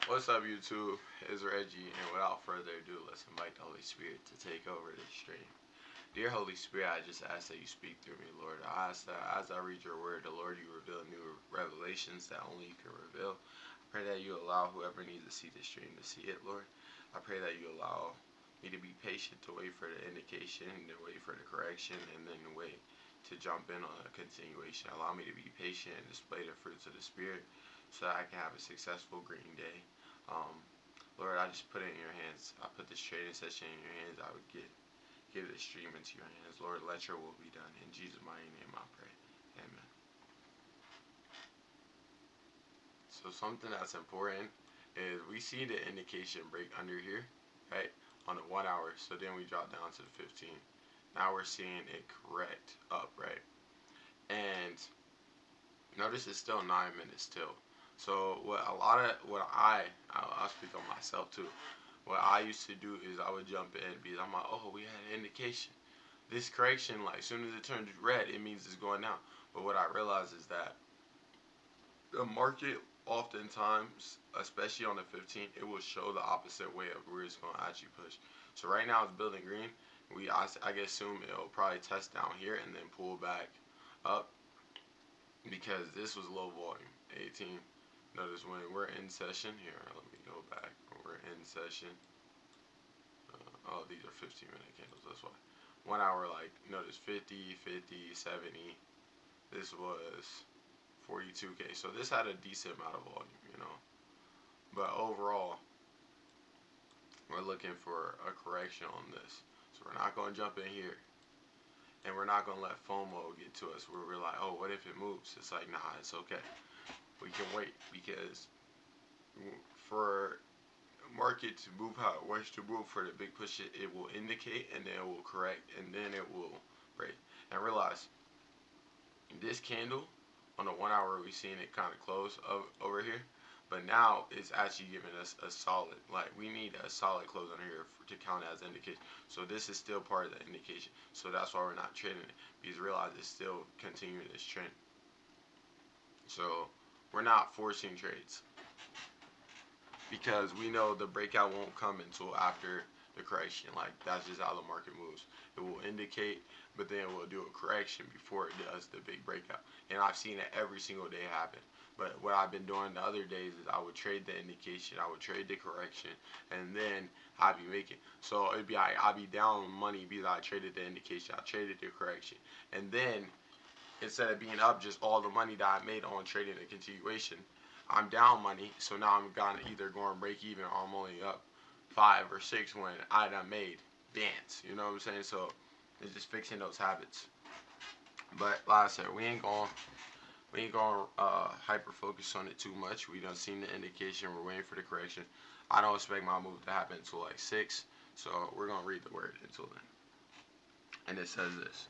What's up, YouTube? It's Reggie, and without further ado, let's invite the Holy Spirit to take over this stream. Dear Holy Spirit, I just ask that you speak through me, Lord. I ask that as I read your word, the Lord, you reveal new revelations that only you can reveal. I pray that you allow whoever needs to see this stream to see it, Lord. I pray that you allow me to be patient, to wait for the indication, to wait for the correction, and then wait to jump in on a continuation. Allow me to be patient and display the fruits of the Spirit so that I can have a successful green day. Um, Lord, I just put it in your hands. I put this training session in your hands. I would give this stream into your hands. Lord, let your will be done. In Jesus' mighty name I pray. Amen. So something that's important is we see the indication break under here, right? On the 1 hour. So then we drop down to the 15. Now we're seeing it correct up, right? And notice it's still 9 minutes still. So I'll speak on myself too. What I used to do is I would jump in because I'm like, oh, we had an indication. This correction, like, as soon as it turns red, it means it's going down. But what I realize is that the market, oftentimes, especially on the 15th, it will show the opposite way of where it's going to actually push. So right now it's building green. I guess assume it'll probably test down here and then pull back up because this was low volume. 18. Notice when we're in session here. Let me go back. When we're in session. Oh, these are 15-minute candles. That's why. 1 hour, like, notice 50, 50, 70. This was 42K. So this had a decent amount of volume, you know. But overall, we're looking for a correction on this. So we're not going to jump in here. And we're not going to let FOMO get to us where we're like, oh, what if it moves? It's like, nah, it's okay. We can wait because for market to move how it wants to move for the big push, it will indicate and then it will correct and then it will break. And realize this candle on the 1 hour we've seen it kind of close over here, but now it's actually giving us a solid, like we need a solid close on here to count as indication. So this is still part of the indication. So that's why we're not trading it, because realize it's still continuing this trend. So we're not forcing trades because we know the breakout won't come until after the correction. Like, that's just how the market moves. It will indicate, but then it will do a correction before it does the big breakout. And I've seen it every single day happen. But what I've been doing the other days is I would trade the indication, I would trade the correction, and then I'd be making. So it'd be like I'd be down money because I traded the indication, I traded the correction, and then instead of being up just all the money that I made on trading the continuation, I'm down money. So now I'm gonna either go and break even or I'm only up 5 or 6 when I done made bands. You know what I'm saying? So it's just fixing those habits. But like I said, we ain't gonna hyper focus on it too much. We done seen the indication. We're waiting for the correction. I don't expect my move to happen until like 6. So we're gonna read the word until then. And it says this.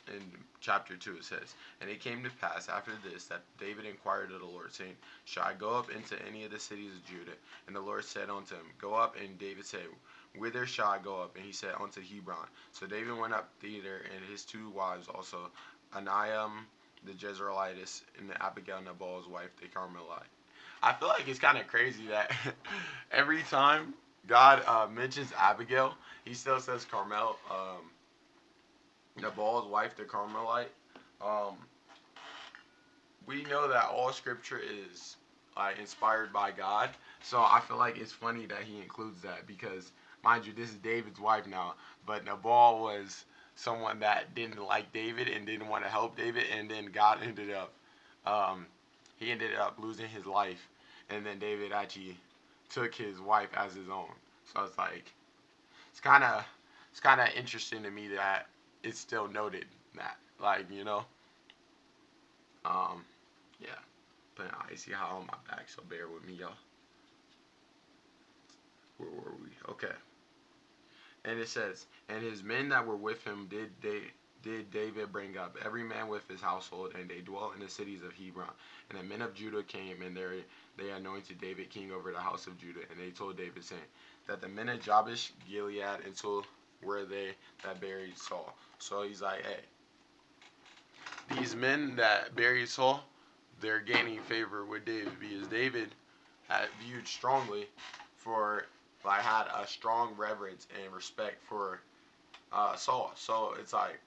In chapter 2 it says, and it came to pass after this that David inquired of the Lord, saying, shall I go up into any of the cities of Judah? And the Lord said unto him, go up. And David said, whither shall I go up? And he said, unto Hebron. So David went up thither, and his 2 wives also, Aniam the Jezreelitess, and the Abigail Nabal's wife, the Carmelite. I feel like it's kind of crazy that every time God mentions Abigail, he still says Carmel. Nabal's wife, the Carmelite. Um, we know that all scripture is inspired by God, so I feel like it's funny that he includes that because, mind you, this is David's wife now, but Nabal was someone that didn't like David and didn't want to help David, and then God ended up, he ended up losing his life, and then David actually took his wife as his own. So it's like, it's kind of interesting to me that it's still noted that, like, you know, yeah. But I see how on my back, so bear with me, y'all. Where were we? Okay. And it says, and his men that were with him did David bring up, every man with his household, and they dwelt in the cities of Hebron. And the men of Judah came, and they anointed David king over the house of Judah. And they told David, saying, that the men of Jabesh Gilead until where they that buried Saul. So he's like, hey, these men that buried Saul, they're gaining favor with David because David viewed strongly for, like, had a strong reverence and respect for Saul. So it's like,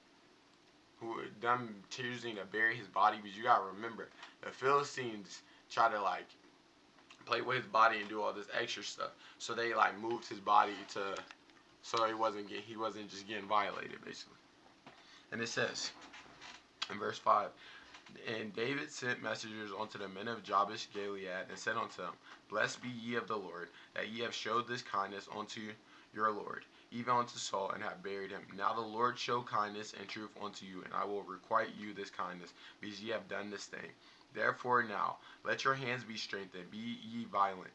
who them choosing to bury his body, because you gotta remember the Philistines try to like play with his body and do all this extra stuff. So they like moved his body to, so he wasn't just getting violated basically. And it says in verse 5, and David sent messengers unto the men of Jabesh Gilead, and said unto them, Blessed be ye of the Lord, that ye have showed this kindness unto your Lord, even unto Saul, and have buried him. Now the Lord show kindness and truth unto you, and I will requite you this kindness, because ye have done this thing. Therefore now let your hands be strengthened, be ye violent.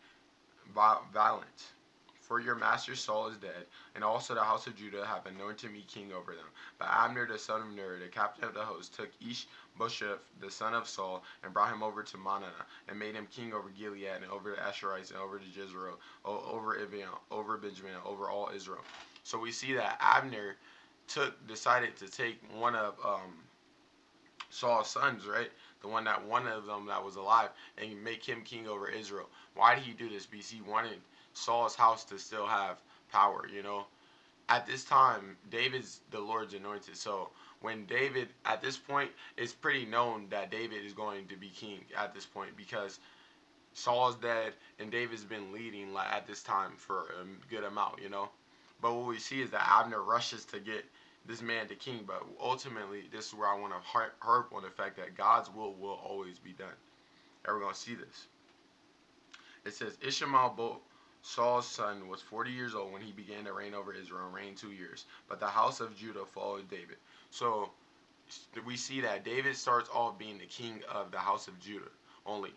For your master Saul is dead, and also the house of Judah have anointed me king over them. But Abner the son of Ner, the captain of the host, took Ishbosheth the son of Saul, and brought him over to Manasseh, and made him king over Gilead, and over the Asherites, and over the Jezreel, over Ephraim, over Benjamin, over all Israel. So we see that Abner decided to take one of Saul's sons, right? One of them that was alive, and make him king over Israel. Why did he do this? Because he wanted Saul's house to still have power, you know. At this time, David's the Lord's anointed. So when David, at this point, it's pretty known that David is going to be king at this point, because Saul's dead and David's been leading like at this time for a good amount, you know. But what we see is that Abner rushes to get this man to king. But ultimately, this is where I want to harp on the fact that God's will always be done. And we're going to see this. It says, Ishmael, Saul's son, was 40 years old when he began to reign over Israel, and reigned 2 years. But the house of Judah followed David. So we see that David starts off being the king of the house of Judah only.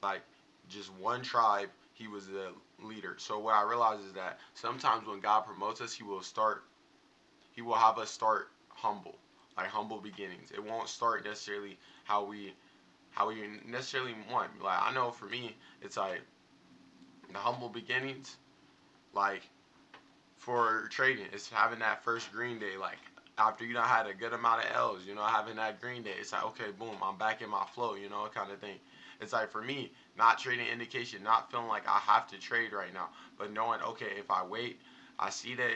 Like, just one tribe, he was the leader. So what I realize is that sometimes when God promotes us, he will have us start humble, like humble beginnings. It won't start necessarily how we necessarily want. Like, I know for me, it's like the humble beginnings, like for trading, it's having that first green day. Like, after you done had a good amount of L's, you know, having that green day, it's like, okay, boom, I'm back in my flow, you know, kind of thing. It's like, for me, not trading indication, not feeling like I have to trade right now, but knowing, okay, if I wait, I see the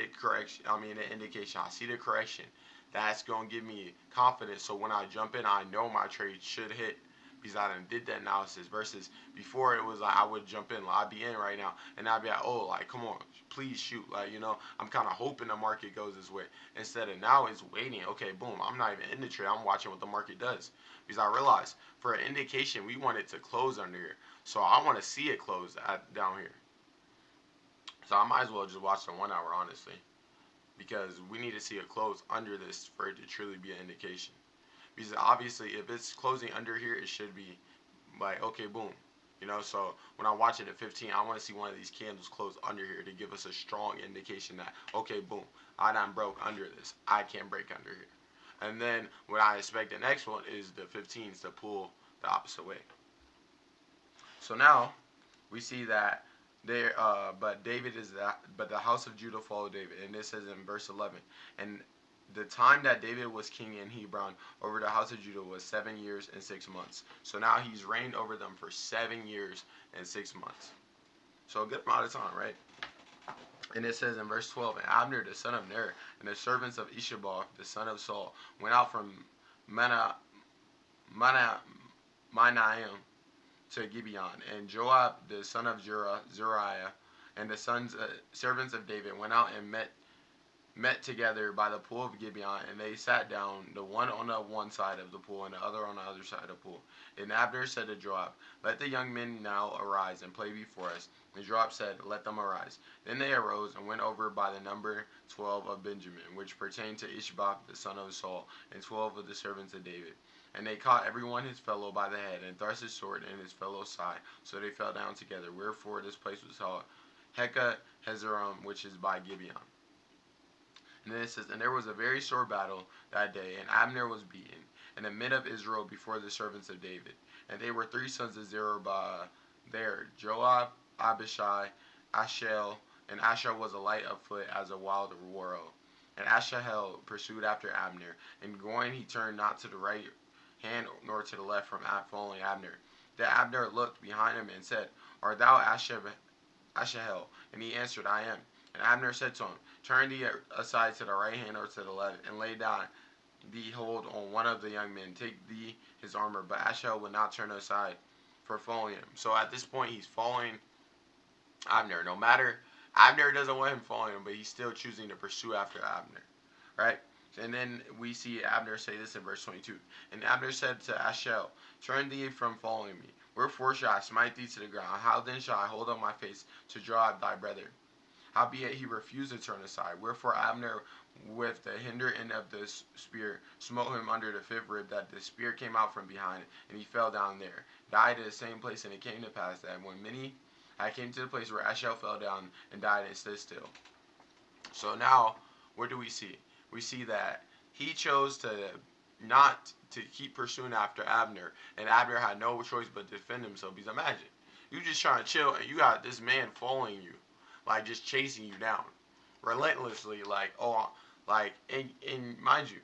indication, I see the correction, that's going to give me confidence. So when I jump in, I know my trade should hit, because I done did that analysis. Versus before, it was like I would jump in, like I'd be in right now, and I'd be like, oh, like, come on, please shoot. Like, you know, I'm kind of hoping the market goes this way. Instead of now, it's waiting. Okay, boom, I'm not even in the trade. I'm watching what the market does. Because I realized for an indication, we want it to close under here. So I want to see it close down here. So I might as well just watch the 1 hour, honestly. Because we need to see it close under this for it to truly be an indication. Because obviously, if it's closing under here, it should be like, okay, boom. You know, so when I watch it at 15, I want to see one of these candles close under here to give us a strong indication that, okay, boom, I done broke under this. I can't break under here. And then what I expect the next one is the 15s to pull the opposite way. So now we see that there, but David is that, but the house of Judah followed David, and this says in verse 11, and the time that David was king in Hebron over the house of Judah was 7 years and 6 months. So now he's reigned over them for 7 years and 6 months. So a good amount of time, right? And it says in verse 12, and Abner the son of Ner, and the servants of Ishabah the son of Saul, went out from Manaim to Gibeon, and Joab the son of Zuriah, and the servants of David went out and met together by the pool of Gibeon, and they sat down, the one on the one side of the pool, and the other on the other side of the pool. And Abner said to Joab, Let the young men now arise and play before us. And Joab said, Let them arise. Then they arose and went over by the number 12 of Benjamin, which pertained to Ishbosheth the son of Saul, and 12 of the servants of David. And they caught every one his fellow by the head, and thrust his sword in his fellow's side, so they fell down together. Wherefore this place was called Heka Hazerom, which is by Gibeon. And then it says, and there was a very sore battle that day, and Abner was beaten in the men of Israel before the servants of David. And they were 3 sons of Zerubbabel there, Joab, Abishai, Ashel, and Ashel was a light of foot as a wild warrow. And Ashahel pursued after Abner, and going he turned not to the right hand nor to the left from following Abner. Then Abner looked behind him and said, Art thou Asahel? And he answered, I am. And Abner said to him, Turn thee aside to the right hand or to the left, and lay down thee hold on one of the young men. Take thee his armor. But Asahel would not turn aside for following him. So at this point, he's following Abner. No matter, Abner doesn't want him following him, but he's still choosing to pursue after Abner. Right? And then we see Abner say this in verse 22. And Abner said to Asahel, Turn thee from following me. Wherefore shall I smite thee to the ground? How then shall I hold up my face to Joab thy brother? Howbeit he refused to turn aside. Wherefore Abner with the hinder end of the spear smote him under the fifth rib, that the spear came out from behind, and he fell down there, died at the same place. And it came to pass that when many had came to the place where Asahel fell down and died and stood still. So now, what do we see? We see that he chose to not to keep pursuing after Abner, and Abner had no choice but to defend himself. Because imagine, you just trying to chill, and you got this man following you, like just chasing you down, relentlessly, and mind you,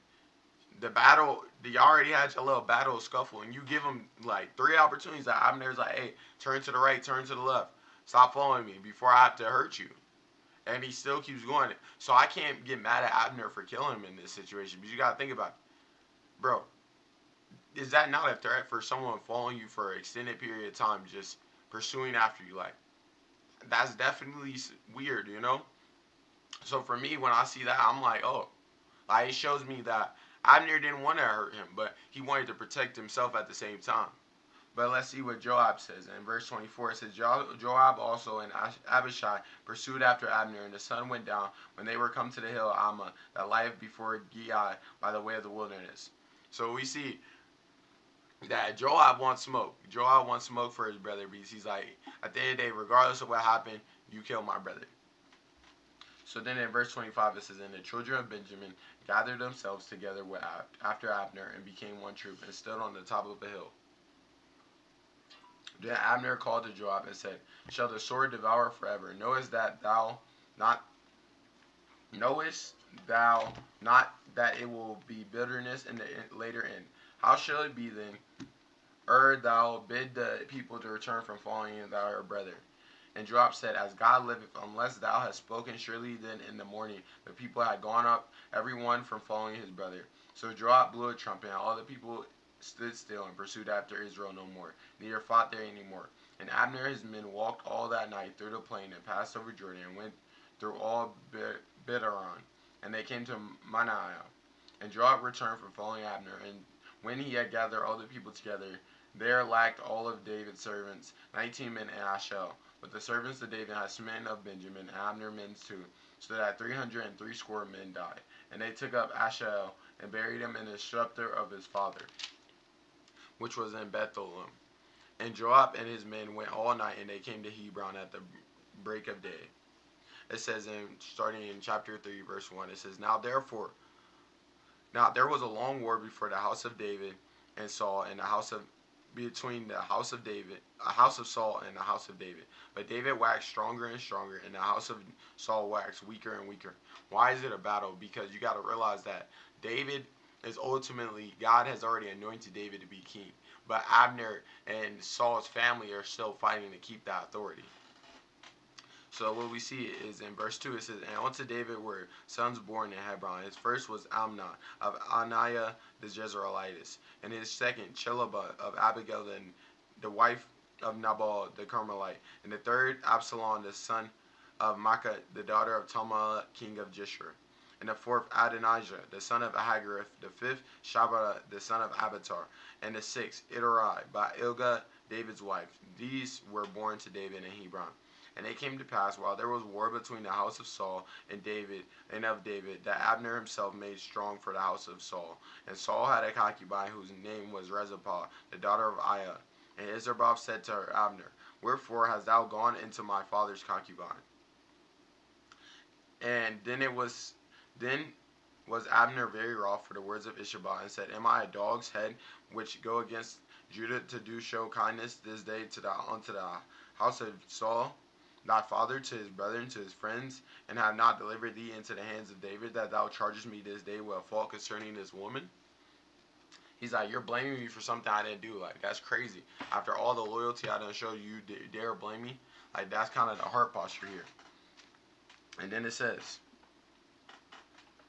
the battle, you already had your little battle scuffle, and you give him like 3 opportunities that Abner's like, hey, turn to the right, turn to the left, stop following me before I have to hurt you. And he still keeps going. So I can't get mad at Abner for killing him in this situation. Because you got to think about it. Bro, is that not a threat for someone following you for an extended period of time, just pursuing after you? Like, that's definitely weird, you know? So for me, when I see that, I'm like, oh. Like, it shows me that Abner didn't want to hurt him, but he wanted to protect himself at the same time. But let's see what Joab says. In verse 24, it says, Joab also and Abishai pursued after Abner, and the sun went down when they were come to the hill Ammah, that lieth before Giah by the way of the wilderness. So we see that Joab wants smoke. Joab wants smoke for his brother because he's like, at the end of the day, regardless of what happened, you killed my brother. So then in verse 25 it says, And the children of Benjamin gathered themselves together after Abner and became one troop and stood on the top of a hill. Then Abner called to Joab and said, Shall the sword devour forever? Knowest thou not that it will be bitterness in the later end? How shall it be then, thou bid the people to return from following thy brother? And Joab said, As God liveth, unless thou hast spoken, surely then in the morning the people had gone up, every one from following his brother. So Joab blew a trumpet, and all the people stood still and pursued after Israel no more, neither fought there any more. And Abner and his men walked all that night through the plain, and passed over Jordan, and went through all Bidharon, and they came to Manaah. And Joab returned from following Abner, and when he had gathered all the people together, there lacked all of David's servants 19 men and Asahel. But the servants of David had smitten of Benjamin, and Abner men too, so that 360 men died. And they took up Asahel, and buried him in the sepulchre of his father, which was in Bethlehem. And Joab and his men went all night, and they came to Hebron at the break of day. It says, starting in chapter 3, verse 1, it says, Now there was a long war before the house of David and Saul, and between the house of Saul and the house of David. But David waxed stronger and stronger, and the house of Saul waxed weaker and weaker. Why is it a battle? Because you got to realize that David is ultimately, God has already anointed David to be king. But Abner and Saul's family are still fighting to keep that authority. So what we see is in verse 2, it says, And unto David were sons born in Hebron. His first was Amnon of Aniah the Jezreelitess, and his second Chelubah of Abigail, the wife of Nabal the Carmelite, and the third Absalom the son of Maacah, the daughter of Talmai king of Geshur, and the fourth Adonijah the son of Haggarath, the fifth Shabbat the son of Abiatar, and the sixth Iterai by Ilgah David's wife. These were born to David in Hebron. And it came to pass, while there was war between the house of Saul and of David, that Abner himself made strong for the house of Saul. And Saul had a concubine whose name was Rezapah, the daughter of Aiah. And Isarboth said to her, Abner, Wherefore hast thou gone into my father's concubine? And then was Abner very wroth for the words of Ishabah, and said, Am I a dog's head which go against Judah to do show kindness this day unto the house of Saul, thy father, to his brethren, to his friends, and have not delivered thee into the hands of David, that thou chargest me this day with a fault concerning this woman? He's like, you're blaming me for something I didn't do. Like, that's crazy. After all the loyalty I done showed you, you dare blame me? Like, that's kind of the heart posture here. And then it says,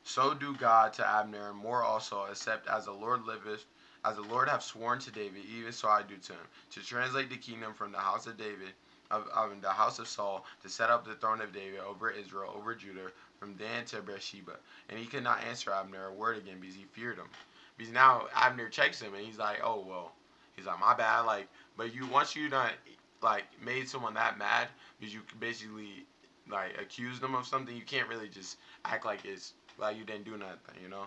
so do God to Abner, and more also, except as the Lord liveth, as the Lord hath sworn to David, even so I do to him, to translate the kingdom from the house of David, of the house of Saul, to set up the throne of David over Israel, over Judah, from Dan to Beersheba. And he could not answer Abner a word again because he feared him. Because now Abner checks him and he's like, oh well, he's like, my bad. Like, but you once you done like made someone that mad because you basically like accused them of something, you can't really just act like it's like you didn't do nothing, you know.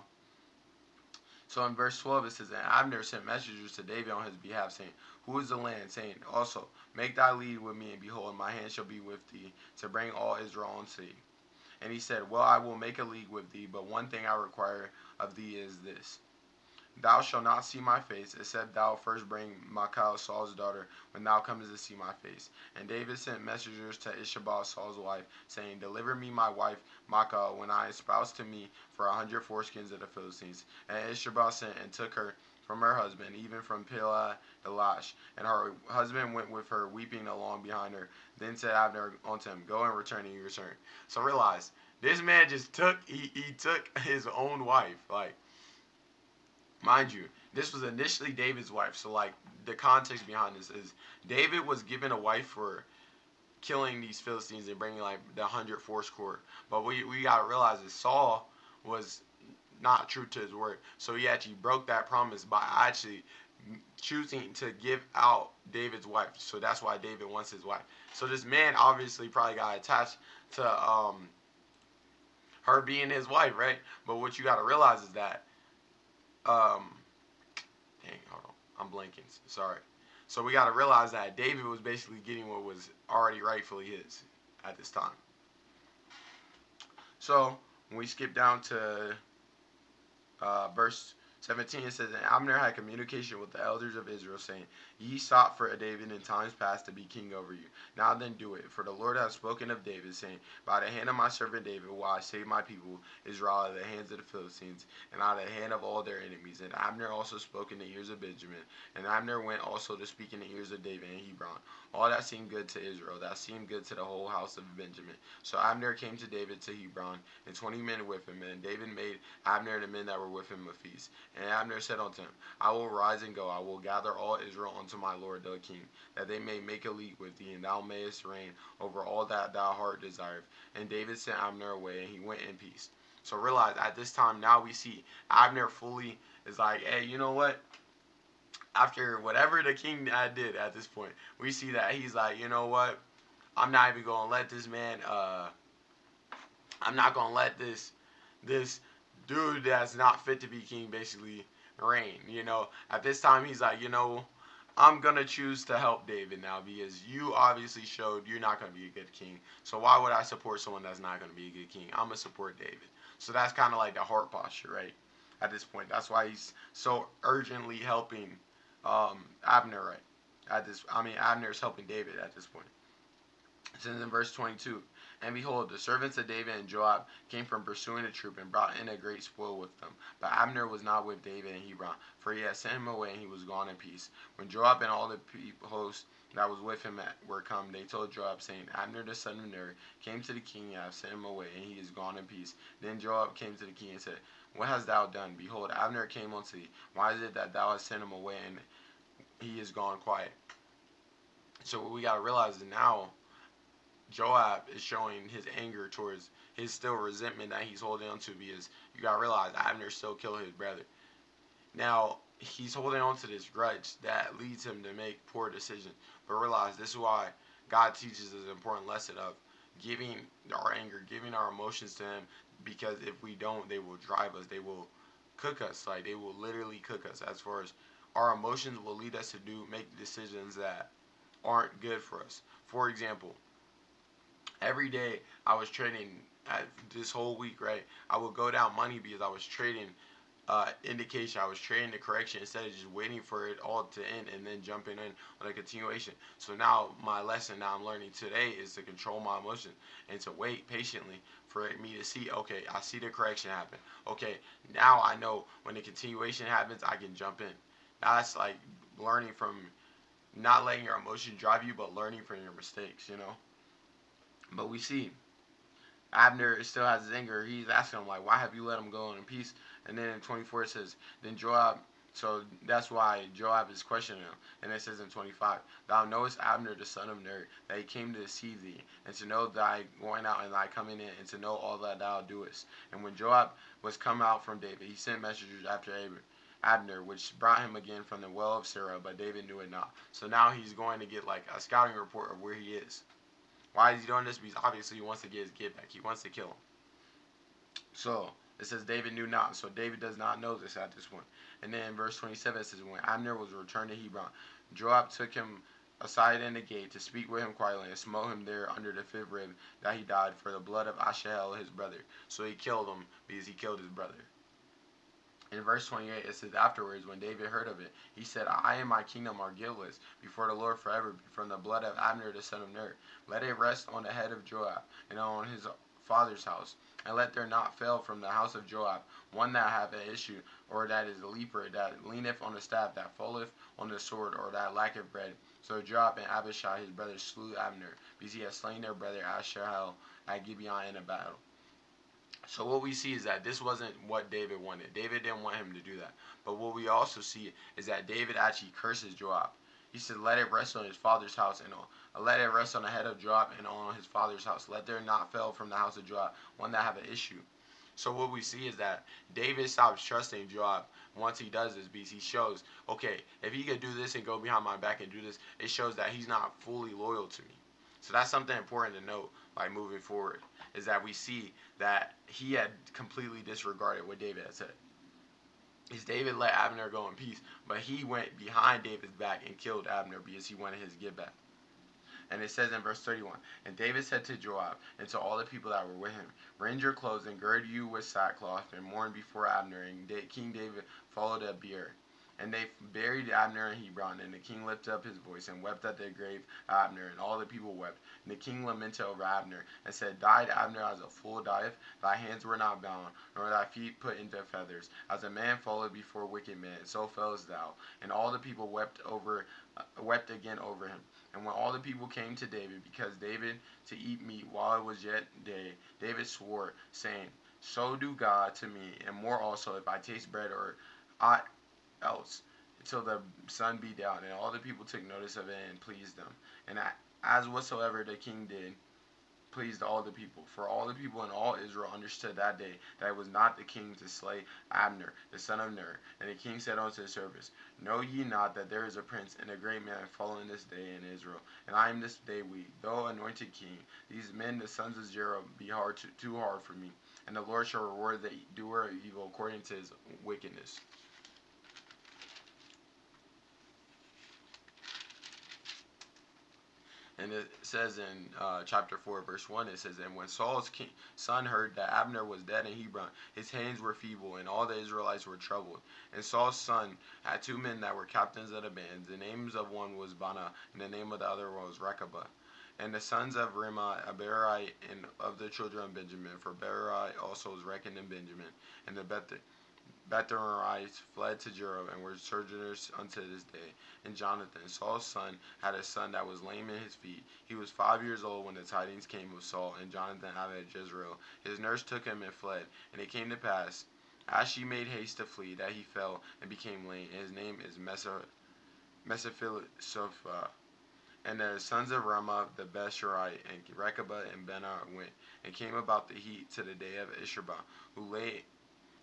So in verse 12 it says, and Abner sent messengers to David on his behalf, saying, who is the land? Saying, also, make thy lead with me, and behold, my hand shall be with thee, to bring all Israel unto thee. And he said, well, I will make a league with thee, but one thing I require of thee is this. Thou shalt not see my face, except thou first bring Michal, Saul's daughter, when thou comest to see my face. And David sent messengers to Ishabel, Saul's wife, saying, deliver me my wife Michal, when I espouse to me for 100 foreskins of the Philistines. And Ishabel sent and took her from her husband, even from Pilah the Lash. And her husband went with her, weeping along behind her. Then said Abner unto him, go and return, and he returned. So realize, this man just took, he took his own wife, like, mind you, this was initially David's wife. So, like, the context behind this is David was given a wife for killing these Philistines and bringing, like, the 100 fourscore. But we got to realize that Saul was not true to his word. So he actually broke that promise by actually choosing to give out David's wife. So that's why David wants his wife. So this man obviously probably got attached to her being his wife, right? But what you got to realize is that dang, hold on, I'm blanking. Sorry. So we got to realize that David was basically getting what was already rightfully his at this time. So when we skip down to verse 17, it says, and Abner had communication with the elders of Israel, saying, ye sought for David in times past to be king over you. Now then do it, for the Lord hath spoken of David, saying, by the hand of my servant David will I save my people Israel out of the hands of the Philistines, and out of the hand of all their enemies. And Abner also spoke in the ears of Benjamin, and Abner went also to speak in the ears of David in Hebron. All that seemed good to Israel, that seemed good to the whole house of Benjamin. So Abner came to David to Hebron, and 20 men with him, and David made Abner and the men that were with him a feast. And Abner said unto him, I will rise and go, I will gather all Israel unto my lord the king, that they may make a league with thee, and thou mayest reign over all that thy heart desireth. And David sent Abner away, and he went in peace. So realize, at this time, now we see Abner fully is like, hey, you know what? After whatever the king did at this point, we see that he's like, you know what? I'm not even going to let this man, I'm not going to let this dude that's not fit to be king basically reign. You know, at this time he's like, you know, I'm gonna choose to help David now because you obviously showed you're not gonna be a good king. So why would I support someone that's not gonna be a good king? I'm gonna support David. So that's kind of like the heart posture, right? At this point, that's why he's so urgently helping Abner, right? Abner's helping David at this point. It says in verse 22, and behold, the servants of David and Joab came from pursuing the troop and brought in a great spoil with them. But Abner was not with David in Hebron, for he had sent him away and he was gone in peace. When Joab and all the host that was with him were come, they told Joab, saying, Abner the son of Ner came to the king, and I have sent him away, and he is gone in peace. Then Joab came to the king and said, what hast thou done? Behold, Abner came unto thee. Why is it that thou hast sent him away, and he is gone quiet? So what we got to realize is now Joab is showing his anger towards his still resentment that he's holding on to, because you gotta realize Abner still killed his brother. Now he's holding on to this grudge that leads him to make poor decisions. But realize this is why God teaches us an important lesson of giving our anger, giving our emotions to him, because if we don't, they will drive us. They will cook us. Like, they will literally cook us. As far as our emotions will lead us to make decisions that aren't good for us. For example, every day I was trading this whole week, right? I would go down money because I was trading indication. I was trading the correction instead of just waiting for it all to end and then jumping in on a continuation. So now my lesson now I'm learning today is to control my emotions and to wait patiently for me to see, okay, I see the correction happen. Okay, now I know when the continuation happens, I can jump in. Now that's like learning from not letting your emotion drive you, but learning from your mistakes, But we see Abner still has his anger. He's asking him, like, why have you let him go in peace? And then in 24 it says, then Joab, so that's why Joab is questioning him. And it says in 25, thou knowest Abner the son of Ner, that he came to deceive thee, and to know thy going out and thy coming in, and to know all that thou doest. And when Joab was come out from David, he sent messengers after Abner, which brought him again from the well of Sarah, but David knew it not. So now he's going to get like a scouting report of where he is. Why is he doing this? Because obviously he wants to get his kid back. He wants to kill him. So it says David knew not. So David does not know this at this point. And then in verse 27 it says, when Abner was returned to Hebron, Joab took him aside in the gate to speak with him quietly, and smote him there under the fifth rib, that he died for the blood of Asahel his brother. So he killed him because he killed his brother. In verse 28 it says, afterwards when David heard of it, he said, I and my kingdom are guiltless before the Lord forever from the blood of Abner the son of Ner. Let it rest on the head of Joab and on his father's house, and let there not fail from the house of Joab one that hath an issue, or that is a leaper, that leaneth on the staff, that falleth on the sword, or that lacketh bread. So Joab and Abishai his brother slew Abner, because he had slain their brother Asahel at Gibeon in a battle. So what we see is that this wasn't what David wanted. David didn't want him to do that. But what we also see is that David actually curses Joab. He said, let it rest on his father's house, and let it rest on the head of Joab and on his father's house. Let there not fail from the house of Joab one that have an issue. So what we see is that David stops trusting Joab once he does this, because he shows, okay, if he could do this and go behind my back and do this, it shows that he's not fully loyal to me. So that's something important to note, like moving forward, is that we see that he had completely disregarded what David had said. Is David let Abner go in peace, but he went behind David's back and killed Abner because he wanted his get back. And it says in verse 31, and David said to Joab and to all the people that were with him, rend your clothes and gird you with sackcloth and mourn before Abner. And King David followed up Beer. And they buried Abner in Hebron, and the king lifted up his voice and wept at the grave of Abner, and all the people wept. And the king lamented over Abner, and said, died Abner as a fool dieth? Thy hands were not bound, nor thy feet put into feathers. As a man falleth before wicked men, so fellest thou. And all the people wept again over him. And when all the people came to David, because David to eat meat while it was yet day, David swore, saying, so do God to me, and more also, if I taste bread or aught else, until the sun be down. And all the people took notice of it and pleased them. And as whatsoever the king did pleased all the people. For all the people in all Israel understood that day that it was not the king to slay Abner, the son of Ner. And the king said unto the servants, know ye not that there is a prince and a great man fallen this day in Israel? And I am this day weak, though anointed king. These men, the sons of Zerah, be too hard for me. And the Lord shall reward the doer of evil according to his wickedness. And it says in chapter 4, verse 1, it says, and when Saul's son heard that Abner was dead in Hebron, his hands were feeble, and all the Israelites were troubled. And Saul's son had two men that were captains of the bands. The names of one was Bana, and the name of the other was Rechaba. And the sons of Rimmah, Berai, and of the children of Benjamin, for Berai also was reckoned in Benjamin. And the Betharites fled to Jero and were sojourners unto this day. And Jonathan, Saul's son, had a son that was lame in his feet. He was 5 years old when the tidings came of Saul, and Jonathan had at Jezreel. His nurse took him and fled. And it came to pass, as she made haste to flee, that he fell and became lame. And his name is Mesaphilisopha. And the sons of Ramah the Besharite, and Rechaba and Benah went, and came about the heat to the day of Ishabah, who lay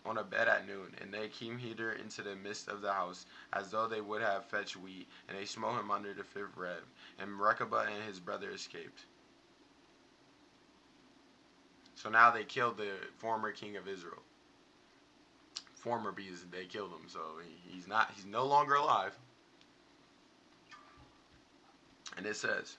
on a bed at noon, and they came hither into the midst of the house, as though they would have fetched wheat, and they smote him under the fifth rib. And Rechaba and his brother escaped. So now they killed the former king of Israel. Former, because they killed him, so he's no longer alive. And it says,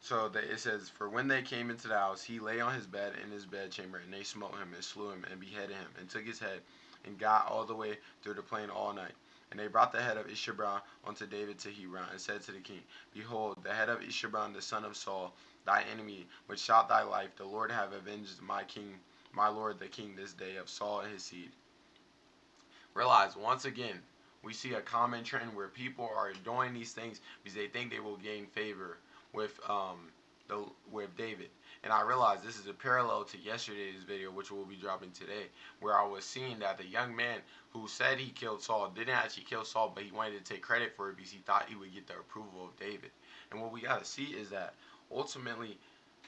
it says, for when they came into the house, he lay on his bed in his bedchamber, and they smote him and slew him and beheaded him, and took his head and got all the way through the plain all night. And they brought the head of Ishabran unto David to Hebron, and said to the king, Behold, the head of Ishabran the son of Saul, thy enemy, which sought thy life, the Lord have avenged my king, my lord the king, this day of Saul and his seed. Realize, once again, we see a common trend where people are doing these things because they think they will gain favor with with David. And I realize this is a parallel to yesterday's video, which we'll be dropping today, where I was seeing that the young man who said he killed Saul didn't actually kill Saul, but he wanted to take credit for it because he thought he would get the approval of David. And what we got to see is that ultimately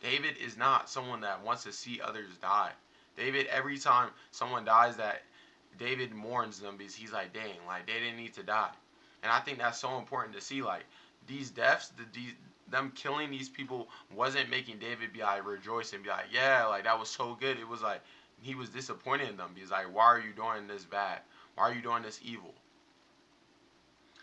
David is not someone that wants to see others die. David, every time someone dies, that David mourns them because he's like, dang, like they didn't need to die. And I think that's so important to see, like these deaths, them killing these people wasn't making David be like rejoice and be like, yeah, like that was so good. It was like he was disappointed in them because like, why are you doing this bad? Why are you doing this evil?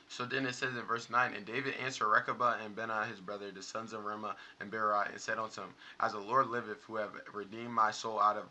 So then it says in verse 9, and David answered Rechobah and Benaiah his brother, the sons of Rimmah and Beeroth, and said unto him, As the Lord liveth, who have redeemed my soul out of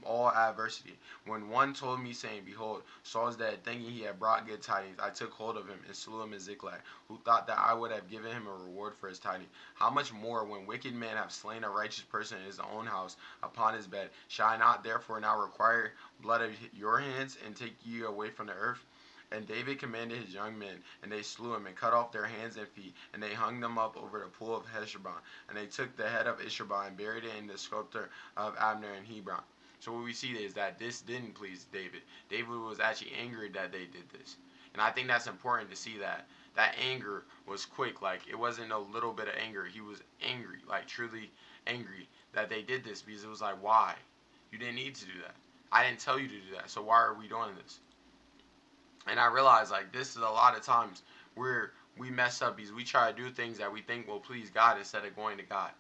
all adversity. When one told me, saying, Behold, Saul is dead, thinking he had brought good tidings, I took hold of him and slew him in Ziklag, who thought that I would have given him a reward for his tidings. How much more, when wicked men have slain a righteous person in his own house upon his bed, shall I not therefore now require blood of your hands, and take you away from the earth? And David commanded his young men, and they slew him, and cut off their hands and feet, and they hung them up over the pool of Heshbon. And they took the head of Ishabran and buried it in the sepulchre of Abner in Hebron. So what we see is that this didn't please David. David was actually angry that they did this. And I think that's important to see that. That anger was quick. Like, it wasn't a little bit of anger. He was angry, like truly angry that they did this, because it was like, why? You didn't need to do that. I didn't tell you to do that. So why are we doing this? And I realize, like, this is a lot of times where we mess up because we try to do things that we think will please God instead of going to God.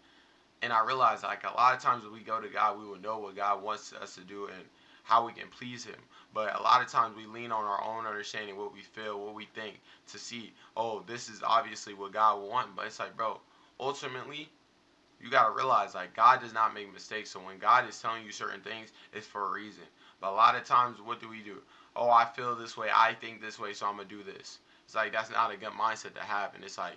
And I realize, like, a lot of times when we go to God, we will know what God wants us to do and how we can please Him. But a lot of times we lean on our own understanding, what we feel, what we think, to see, oh, this is obviously what God will want. But it's like, bro, ultimately, you got to realize, like, God does not make mistakes. So when God is telling you certain things, it's for a reason. But a lot of times, what do? Oh, I feel this way, I think this way, so I'm going to do this. It's like, that's not a good mindset to have. And it's like,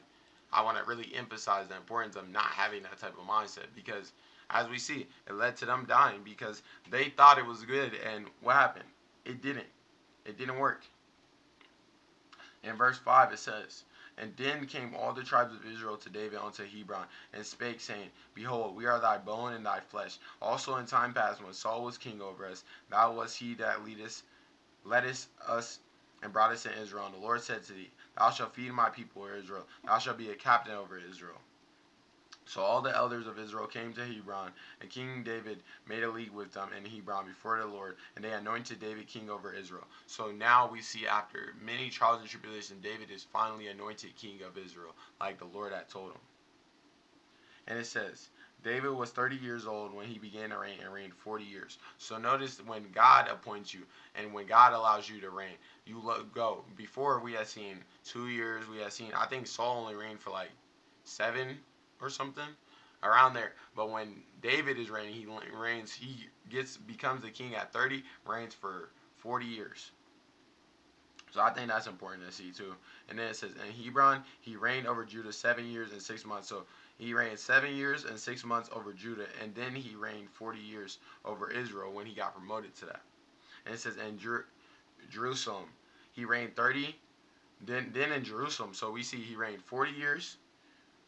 I want to really emphasize the importance of not having that type of mindset, because as we see, it led to them dying because they thought it was good, and what happened? It didn't. It didn't work. In verse 5 it says, And then came all the tribes of Israel to David unto Hebron, and spake, saying, Behold, we are thy bone and thy flesh. Also in time past, when Saul was king over us, thou wast he that leddest us and brought us to Israel. And the Lord said to thee, Thou shalt feed my people Israel. Thou shalt be a captain over Israel. So all the elders of Israel came to Hebron, and King David made a league with them in Hebron before the Lord, and they anointed David king over Israel. So now we see, after many trials and tribulations, David is finally anointed king of Israel, like the Lord had told him. And it says, David was 30 years old when he began to reign, and reigned 40 years. So notice, when God appoints you and when God allows you to reign, you go. Before, we had seen 2 years. We had seen, I think Saul only reigned for like 7 or something around there. But when David is reigning, he becomes the king at 30, reigns for 40 years. So I think that's important to see too. And then it says, in Hebron, he reigned over Judah 7 years and 6 months. So he reigned 7 years and 6 months over Judah, and then he reigned 40 years over Israel when he got promoted to that. And it says, in Jerusalem, he reigned 30. Then in Jerusalem, so we see he reigned 40 years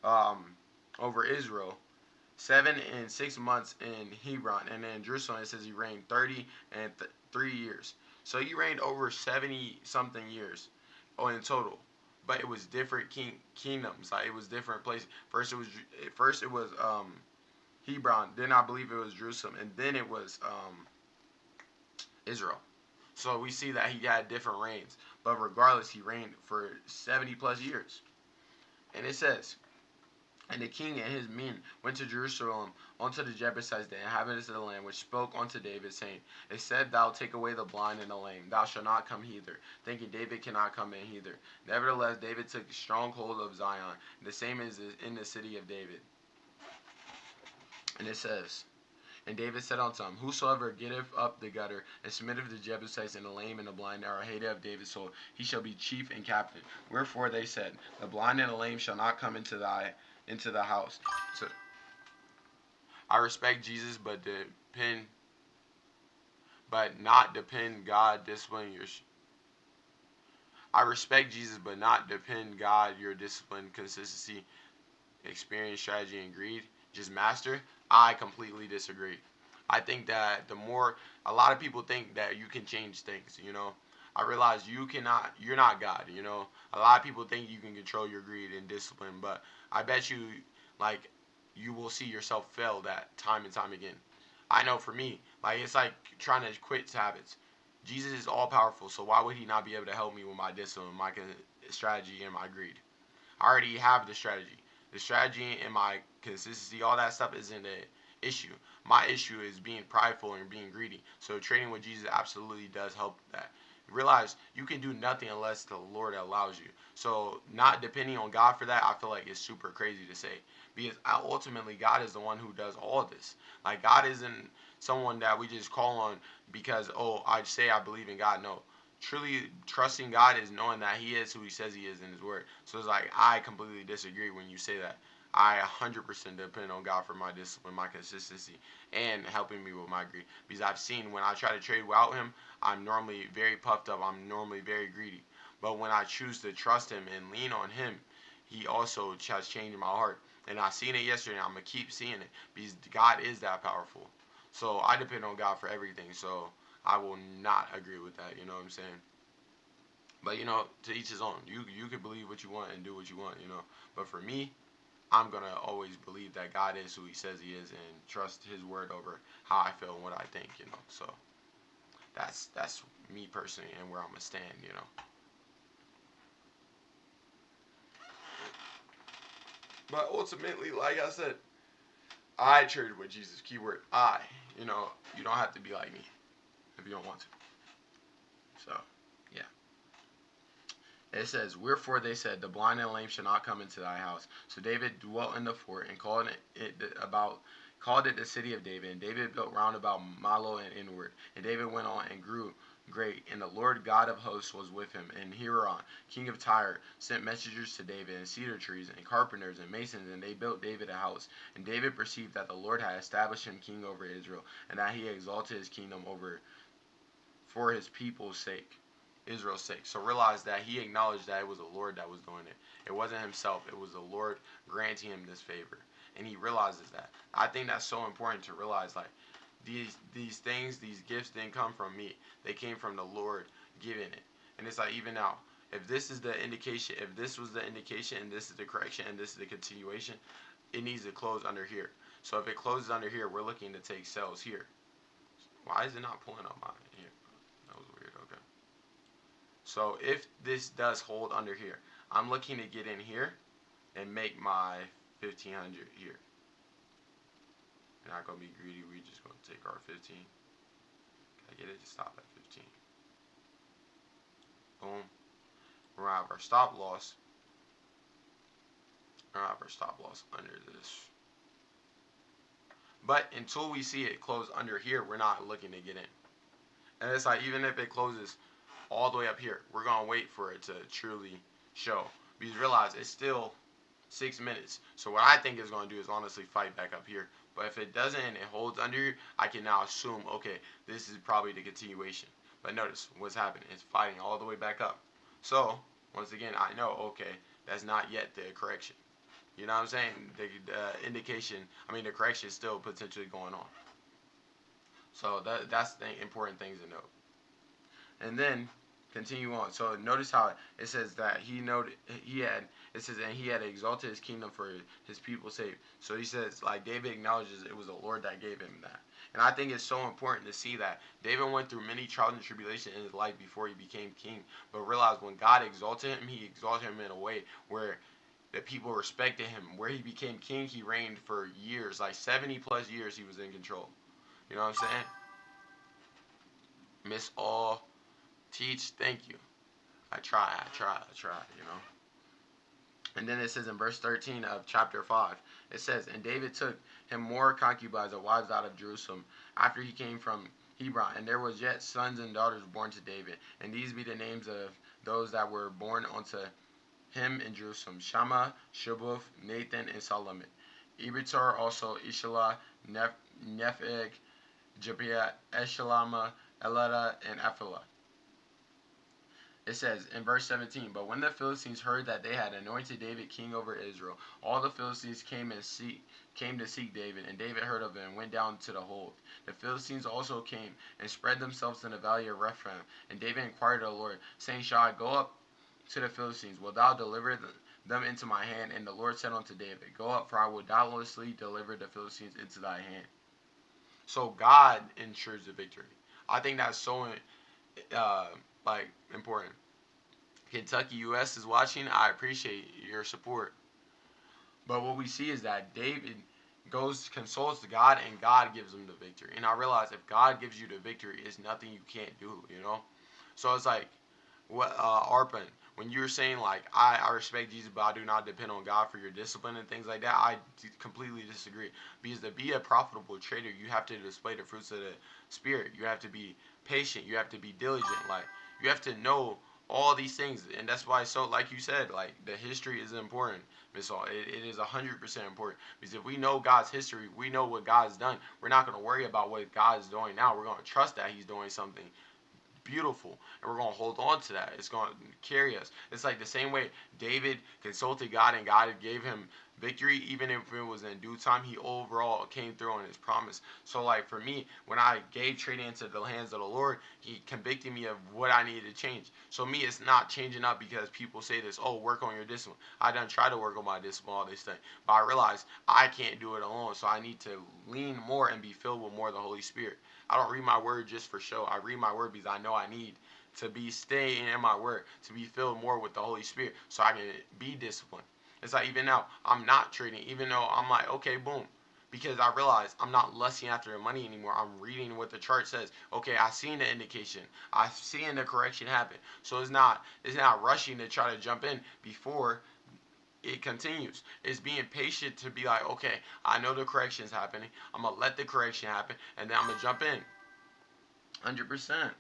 over Israel, 7 and 6 months in Hebron, and then in Jerusalem it says he reigned 30 and 3 years. So he reigned over 70 something years in total. But it was different kingdoms. Like, it was different places. First it was Hebron. Then I believe it was Jerusalem, and then it was Israel. So we see that he had different reigns. But regardless, he reigned for 70 plus years. And it says, And the king and his men went to Jerusalem unto the Jebusites, the inhabitants of the land, which spoke unto David, saying, It said, Thou take away the blind and the lame, thou shalt not come hither, thinking David cannot come in hither. Nevertheless, David took strong hold of Zion, the same is in the city of David. And it says, And David said unto him, Whosoever getteth up the gutter, and smitteth the Jebusites, and the lame, and the blind, and are hated of David's soul, he shall be chief and captain. Wherefore they said, The blind and the lame shall not come into the house. So I respect Jesus, but not depend God discipline your. I respect Jesus, but not depend God your discipline, consistency, experience, strategy, and greed. Just master. I completely disagree. I think that a lot of people think that you can change things, I realize you're not God, A lot of people think you can control your greed and discipline, but I bet you, like, you will see yourself fail that time and time again. I know for me, like, it's like trying to quit habits. Jesus is all powerful, so why would he not be able to help me with my discipline, my strategy, and my greed? I already have the strategy. The strategy and my consistency, all that stuff isn't an issue. My issue is being prideful and being greedy. So trading with Jesus absolutely does help that. Realize you can do nothing unless the Lord allows you. So not depending on God for that, I feel like it's super crazy to say. Because ultimately, God is the one who does all this. Like, God isn't someone that we just call on because, oh, I say I believe in God. No. Truly trusting God is knowing that he is who he says he is in his word. So it's like, I completely disagree when you say that. I 100% depend on God for my discipline, my consistency, and helping me with my greed. Because I've seen when I try to trade without him, I'm normally very puffed up. I'm normally very greedy. But when I choose to trust him and lean on him, he also has changed my heart. And I seen it yesterday, and I'm going to keep seeing it. Because God is that powerful. So I depend on God for everything. So I will not agree with that, you know what I'm saying? But, to each his own. You can believe what you want and do what you want, But for me, I'm going to always believe that God is who he says he is and trust his word over how I feel and what I think, So that's me personally and where I'm going to stand. But ultimately, like I said, I traded with Jesus. Keyword I. You don't have to be like me if you don't want to. So, yeah. It says, Wherefore they said, The blind and lame shall not come into thy house. So David dwelt in the fort and called it the city of David. And David built round about Millo and inward. And David went on and grew great, and the Lord God of hosts was with him. And Hiram, king of Tyre, sent messengers to David, and cedar trees, and carpenters, and masons, and they built David a house. And David perceived that the Lord had established him king over Israel, and that he exalted his kingdom over for his people's sake, Israel's sake. So realize that he acknowledged that it was the Lord that was doing it. It wasn't himself. It was the Lord granting him this favor. And he realizes that. I think that's so important to realize, like, these things, these gifts didn't come from me. They came from the Lord giving it. And it's like, even now, if this is the indication, if this was the indication, and this is the correction, and this is the continuation, it needs to close under here. So if it closes under here, we're looking to take cells here. Why is it not pulling up mine here? That was weird. Okay. So if this does hold under here, I'm looking to get in here and make my 1500 here. We're not going to be greedy. We're just going to take our 15. Can I get it to stop at 15? Boom. We're going to have our stop loss. We're going to have our stop loss under this. But until we see it close under here, we're not looking to get in. And it's like, even if it closes all the way up here, we're going to wait for it to truly show. Because realize it's still 6 minutes. So what I think it's going to do is honestly fight back up here. But if it doesn't and it holds under here, I can now assume, okay, this is probably the continuation. But notice what's happening. It's fighting all the way back up. So, once again, I know, okay, that's not yet the correction. You know what I'm saying? The indication, the correction is still potentially going on. So that's the important things to note. And then continue on. So notice how it says that it says, and he had exalted his kingdom for his people's sake. So he says, like, David acknowledges it was the Lord that gave him that. And I think it's so important to see that David went through many trials and tribulations in his life before he became king. But realize when God exalted him, he exalted him in a way where the people respected him. Where he became king, he reigned for years, like 70 plus years he was in control. You know what I'm saying? Miss all, teach, thank you. I try, And then it says in verse 13 of chapter 5, it says, And David took him more concubines of wives out of Jerusalem after he came from Hebron. And there was yet sons and daughters born to David. And these be the names of those that were born unto him in Jerusalem: Shammah, Shubuth, Nathan, and Solomon. Ebitar also, Ishala, Nepheg, Jabiah, Eshalama, Elada, and Ephilah. It says in verse 17, But when the Philistines heard that they had anointed David king over Israel, all the Philistines came to seek David, and David heard of it and went down to the hold. The Philistines also came and spread themselves in the valley of Rephaim, and David inquired of the Lord, saying, Shall I go up to the Philistines? Wilt thou deliver them into my hand? And the Lord said unto David, Go up, for I will doubtlessly deliver the Philistines into thy hand. So God ensures the victory. I think that's so important. Kentucky US is watching. I appreciate your support. But what we see is that David consults God, and God gives him the victory. And I realize if God gives you the victory, it's nothing you can't do, you know? So it's like, Arpan, when you're saying, like, I respect Jesus, but I do not depend on God for your discipline and things like that, I completely disagree. Because to be a profitable trader, you have to display the fruits of the Spirit. You have to be patient. You have to be diligent. Like, you have to know all these things. And that's why, so like you said, like, the history is important, Miss Hall. It is 100% important. Because if we know God's history, we know what God's done, we're not going to worry about what God is doing now. We're going to trust that he's doing something beautiful, and we're going to hold on to that. It's going to carry us. It's like the same way David consulted God, and God gave him victory. Even if it was in due time, he overall came through on his promise. So like for me, when I gave trading into the hands of the Lord, he convicted me of what I needed to change. So me, it's not changing up because people say this, oh, work on your discipline. I done try to work on my discipline, all this thing, but I realized I can't do it alone. So I need to lean more and be filled with more of the Holy Spirit. I don't read my word just for show. I read my word because I know I need to be staying in my word, to be filled more with the Holy Spirit so I can be disciplined. It's like even now, I'm not trading, even though I'm like, okay, boom. Because I realize I'm not lusting after the money anymore. I'm reading what the chart says. Okay, I seen the indication. I seen the correction happen. So it's not rushing to try to jump in before it continues. It's being patient to be like, okay, I know the correction is happening. I'm going to let the correction happen, and then I'm going to jump in. 100%.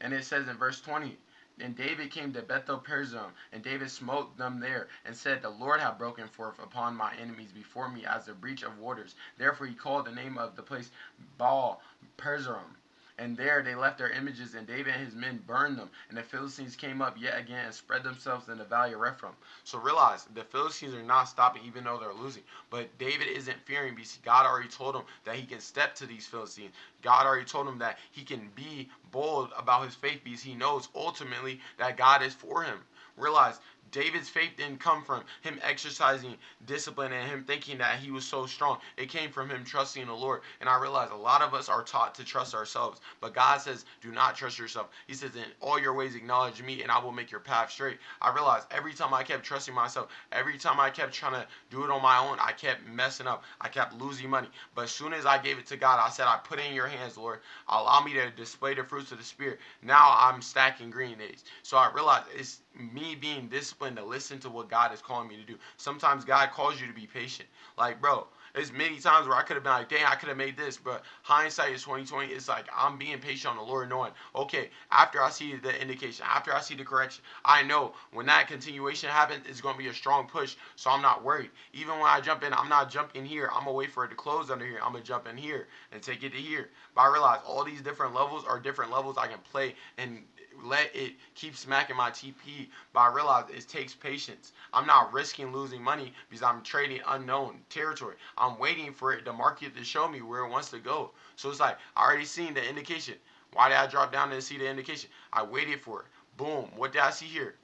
And it says in verse 20, And David came to Bethel Perazim, and David smote them there, and said, The Lord hath broken forth upon my enemies before me as a breach of waters. Therefore he called the name of the place Baal Perazim. And there they left their images, and David and his men burned them. And the Philistines came up yet again and spread themselves in the valley of Rephaim. So realize, the Philistines are not stopping even though they're losing. But David isn't fearing because God already told him that he can step to these Philistines. God already told him that he can be bold about his faith because he knows ultimately that God is for him. Realize, David's faith didn't come from him exercising discipline and him thinking that he was so strong. It came from him trusting the Lord. And I realize a lot of us are taught to trust ourselves. But God says, do not trust yourself. He says, in all your ways acknowledge me and I will make your path straight. I realized every time I kept trusting myself, every time I kept trying to do it on my own, I kept messing up. I kept losing money. But as soon as I gave it to God, I said, I put it in your hands, Lord. Allow me to display the fruits of the Spirit. Now I'm stacking green days. So I realized it's me being disciplined to listen to what God is calling me to do. Sometimes God calls you to be patient. Like, bro, there's many times where I could have been like, dang, I could have made this, but hindsight is 20/20. It's like I'm being patient on the Lord, knowing, okay, after I see the indication, after I see the correction, I know when that continuation happens, it's going to be a strong push, so I'm not worried. Even when I jump in, I'm not jumping here. I'm going to wait for it to close under here. I'm going to jump in here and take it to here. But I realize all these different levels are different levels I can play and let it keep smacking my TP, but I realize it takes patience. I'm not risking losing money because I'm trading unknown territory. I'm waiting for it, the market to show me where it wants to go. So it's like, I already seen the indication. Why did I drop down and see the indication? I waited for it. Boom. What did I see here?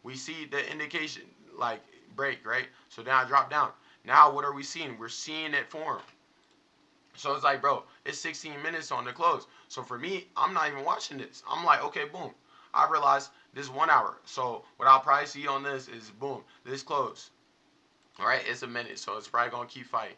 We see the indication, like, break, right? So then I drop down. Now what are we seeing? We're seeing it form. So it's like, bro, it's 16 minutes on the close. So for me, I'm not even watching this. I'm like, okay, boom. I realize this is 1 hour. So what I'll probably see on this is, boom, this close. All right, it's a minute, so it's probably going to keep fighting.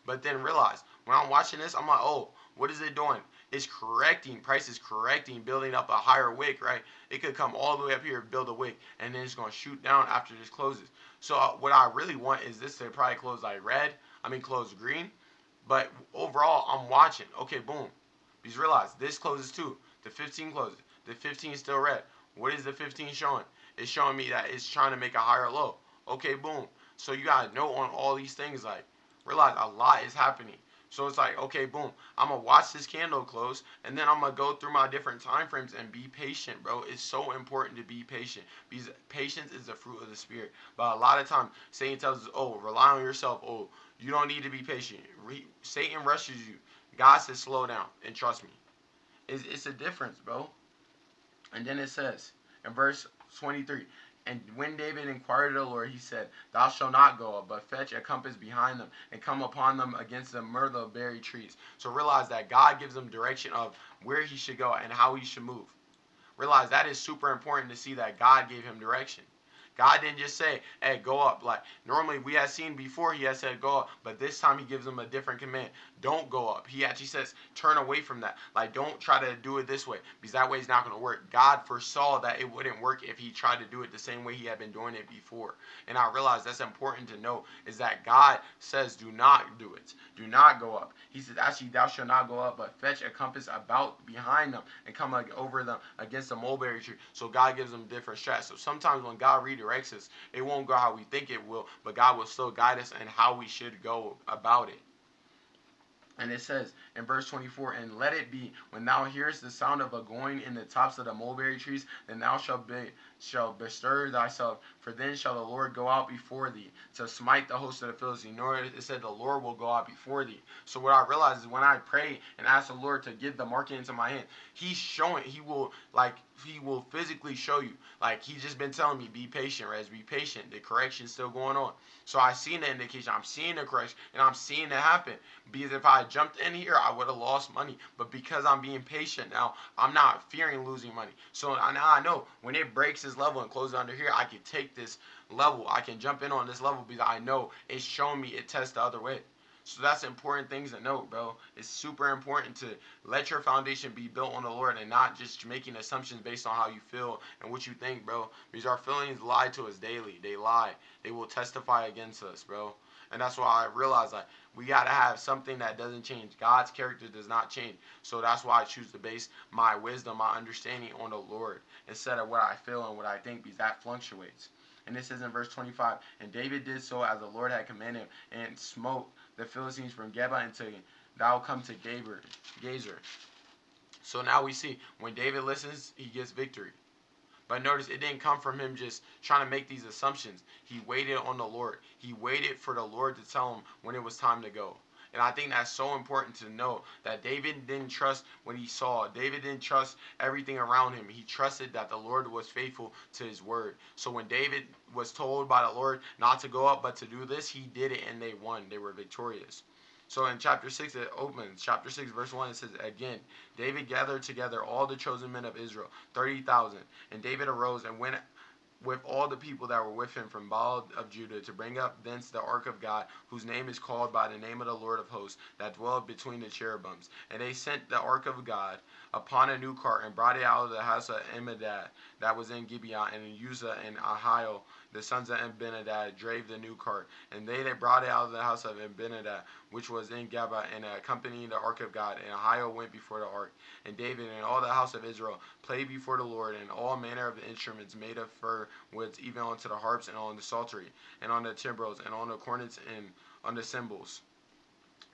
But then realize, when I'm watching this, I'm like, oh, what is it doing? is correcting, price is correcting, building up a higher wick, right? It could come all the way up here, build a wick, and then it's going to shoot down after this closes. So what I really want is this to probably close like red, close green. But overall, I'm watching. Okay, boom. Because realize, this closes too. The 15 closes. The 15 is still red. What is the 15 showing? It's showing me that it's trying to make a higher low. Okay, boom. So you got to know on all these things, like, realize a lot is happening. So it's like, okay, boom, I'm going to watch this candle close, and then I'm going to go through my different time frames and be patient, bro. It's so important to be patient, because patience is the fruit of the Spirit. But a lot of times, Satan tells us, oh, rely on yourself. Oh, you don't need to be patient. Satan rushes you. God says, slow down and trust me. It's a difference, bro. And then it says, in verse 23, and when David inquired of the Lord, he said, thou shalt not go up, but fetch a compass behind them, and come upon them against the myrtle berry trees. So realize that God gives them direction of where he should go and how he should move. Realize that is super important to see that God gave him direction. God didn't just say, hey, go up. Like, normally we had seen before he had said go up, but this time he gives them a different command. Don't go up. He actually says, turn away from that. Like, don't try to do it this way, because that way it's not going to work. God foresaw that it wouldn't work if he tried to do it the same way he had been doing it before. And I realize that's important to know, is that God says, do not do it. Do not go up. He says, actually, thou shalt not go up, but fetch a compass about behind them and come over them against the mulberry tree. So God gives them different strats. So sometimes when God redirects us, it won't go how we think it will, but God will still guide us in how we should go about it. And it says in verse 24, and let it be, when thou hearest the sound of a going in the tops of the mulberry trees, then thou shalt bestir thyself, for then shall the Lord go out before thee to smite the host of the Philistines. Nor it said the Lord will go out before thee. So what I realize is when I pray and ask the Lord to give the marking into my hand, he's showing, he will physically show you. Like, he's just been telling me, be patient, Rez, be patient. The correction's still going on. So I seen the indication, I'm seeing the correction, and I'm seeing it happen. Because if I jumped in here, I would have lost money. But because I'm being patient now, I'm not fearing losing money. So now I know when it breaks this level and closes under here, I can take this level. I can jump in on this level because I know it's showing me it tests the other way. So that's important things to note, bro. It's super important to let your foundation be built on the Lord and not just making assumptions based on how you feel and what you think, bro. Because our feelings lie to us daily. They lie. They will testify against us, bro. And that's why I realize, like, we got to have something that doesn't change. God's character does not change. So that's why I choose to base my wisdom, my understanding on the Lord instead of what I feel and what I think, because that fluctuates. And this is in verse 25. And David did so as the Lord had commanded him, and smote the Philistines from Geba until thou come to Gazer. So now we see when David listens, he gets victory. But notice it didn't come from him just trying to make these assumptions. He waited on the Lord. He waited for the Lord to tell him when it was time to go. And I think that's so important to know that David didn't trust what he saw. David didn't trust everything around him. He trusted that the Lord was faithful to his word. So when David was told by the Lord not to go up but to do this, he did it and they won. They were victorious. So in chapter 6, it opens. Chapter 6, verse 1, it says, again, David gathered together all the chosen men of Israel, 30,000. And David arose and went with all the people that were with him from Baal of Judah to bring up thence the ark of God, whose name is called by the name of the Lord of hosts, that dwelleth between the cherubims. And they sent the ark of God upon a new cart, and brought it out of the house of Amminadab that was in Gibeah, and Uzzah and Ahio, the sons of Abinadab, drave the new cart. And they that brought it out of the house of Abinadab, which was in Geba, and accompanying the ark of God. And Ahio went before the ark. And David and all the house of Israel played before the Lord, and all manner of instruments made of fir woods, even unto the harps, and on the psaltery, and on the timbrels, and on the cornets, and on the cymbals.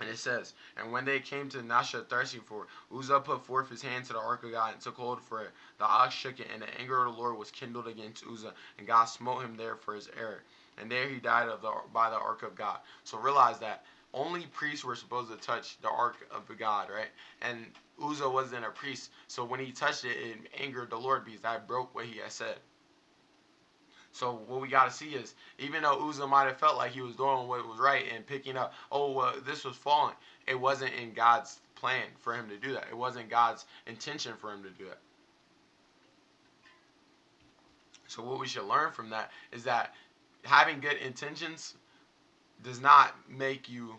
And it says, and when they came to Nasha thirsting for it, Uzzah put forth his hand to the ark of God and took hold for it. The ox shook it, and the anger of the Lord was kindled against Uzzah, and God smote him there for his error. And there he died by the ark of God. So realize that only priests were supposed to touch the ark of God, right? And Uzzah wasn't a priest, so when he touched it, it angered the Lord because that broke what he had said. So what we got to see is, even though Uzzah might have felt like he was doing what was right and picking up, this was falling, it wasn't in God's plan for him to do that. It wasn't God's intention for him to do that. So what we should learn from that is that having good intentions does not make you,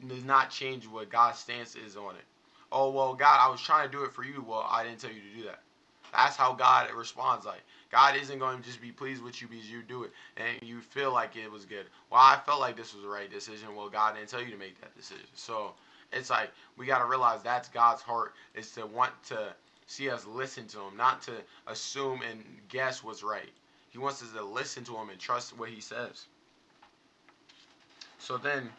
does not change what God's stance is on it. oh, well, God, I was trying to do it for you. Well, I didn't tell you to do that. That's how God responds. Like, God isn't going to just be pleased with you because you do it and you feel like it was good. Well, I felt like this was the right decision. Well, God didn't tell you to make that decision. So it's like we got to realize that's God's heart, is to want to see us listen to Him, not to assume and guess what's right. He wants us to listen to Him and trust what He says. So then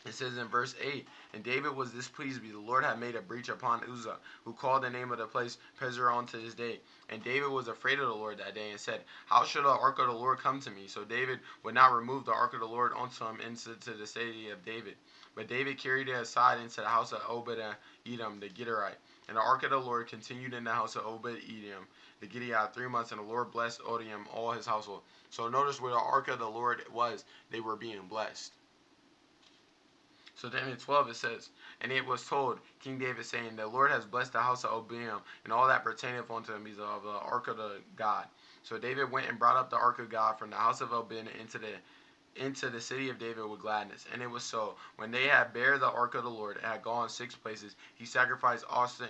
it says in verse 8, and David was displeased because the Lord had made a breach upon Uzzah, who called the name of the place Pezron to this day. And David was afraid of the Lord that day and said, how shall the ark of the Lord come to me? So David would not remove the ark of the Lord unto him into the city of David. But David carried it aside into the house of Obed-Edom the Gittite. And the ark of the Lord continued in the house of Obed-Edom the Gittite 3 months, and the Lord blessed Odium all his household. So notice where the ark of the Lord was, they were being blessed. So then in 12 it says, and it was told King David, saying, the Lord has blessed the house of Obed and all that pertaineth unto him, because of the ark of the God. So David went and brought up the ark of God from the house of Obed into the city of David with gladness. And it was so, when they had bare the ark of the Lord and had gone 6 places, he sacrificed oxen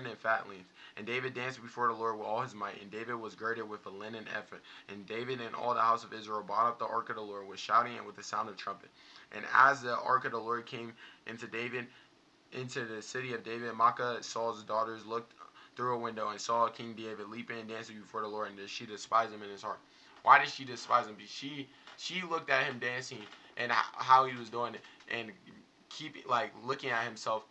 and fatlings. And David danced before the Lord with all his might. And David was girded with a linen ephod. And David and all the house of Israel brought up the ark of the Lord with shouting and with the sound of trumpet. And as the ark of the Lord came into the city of David, Maacah, Saul's daughters, looked through a window and saw King David leaping and dancing before the Lord, and she despised him in his heart. Why did she despise him? Because she looked at him dancing and how he was doing it, and looking at himself.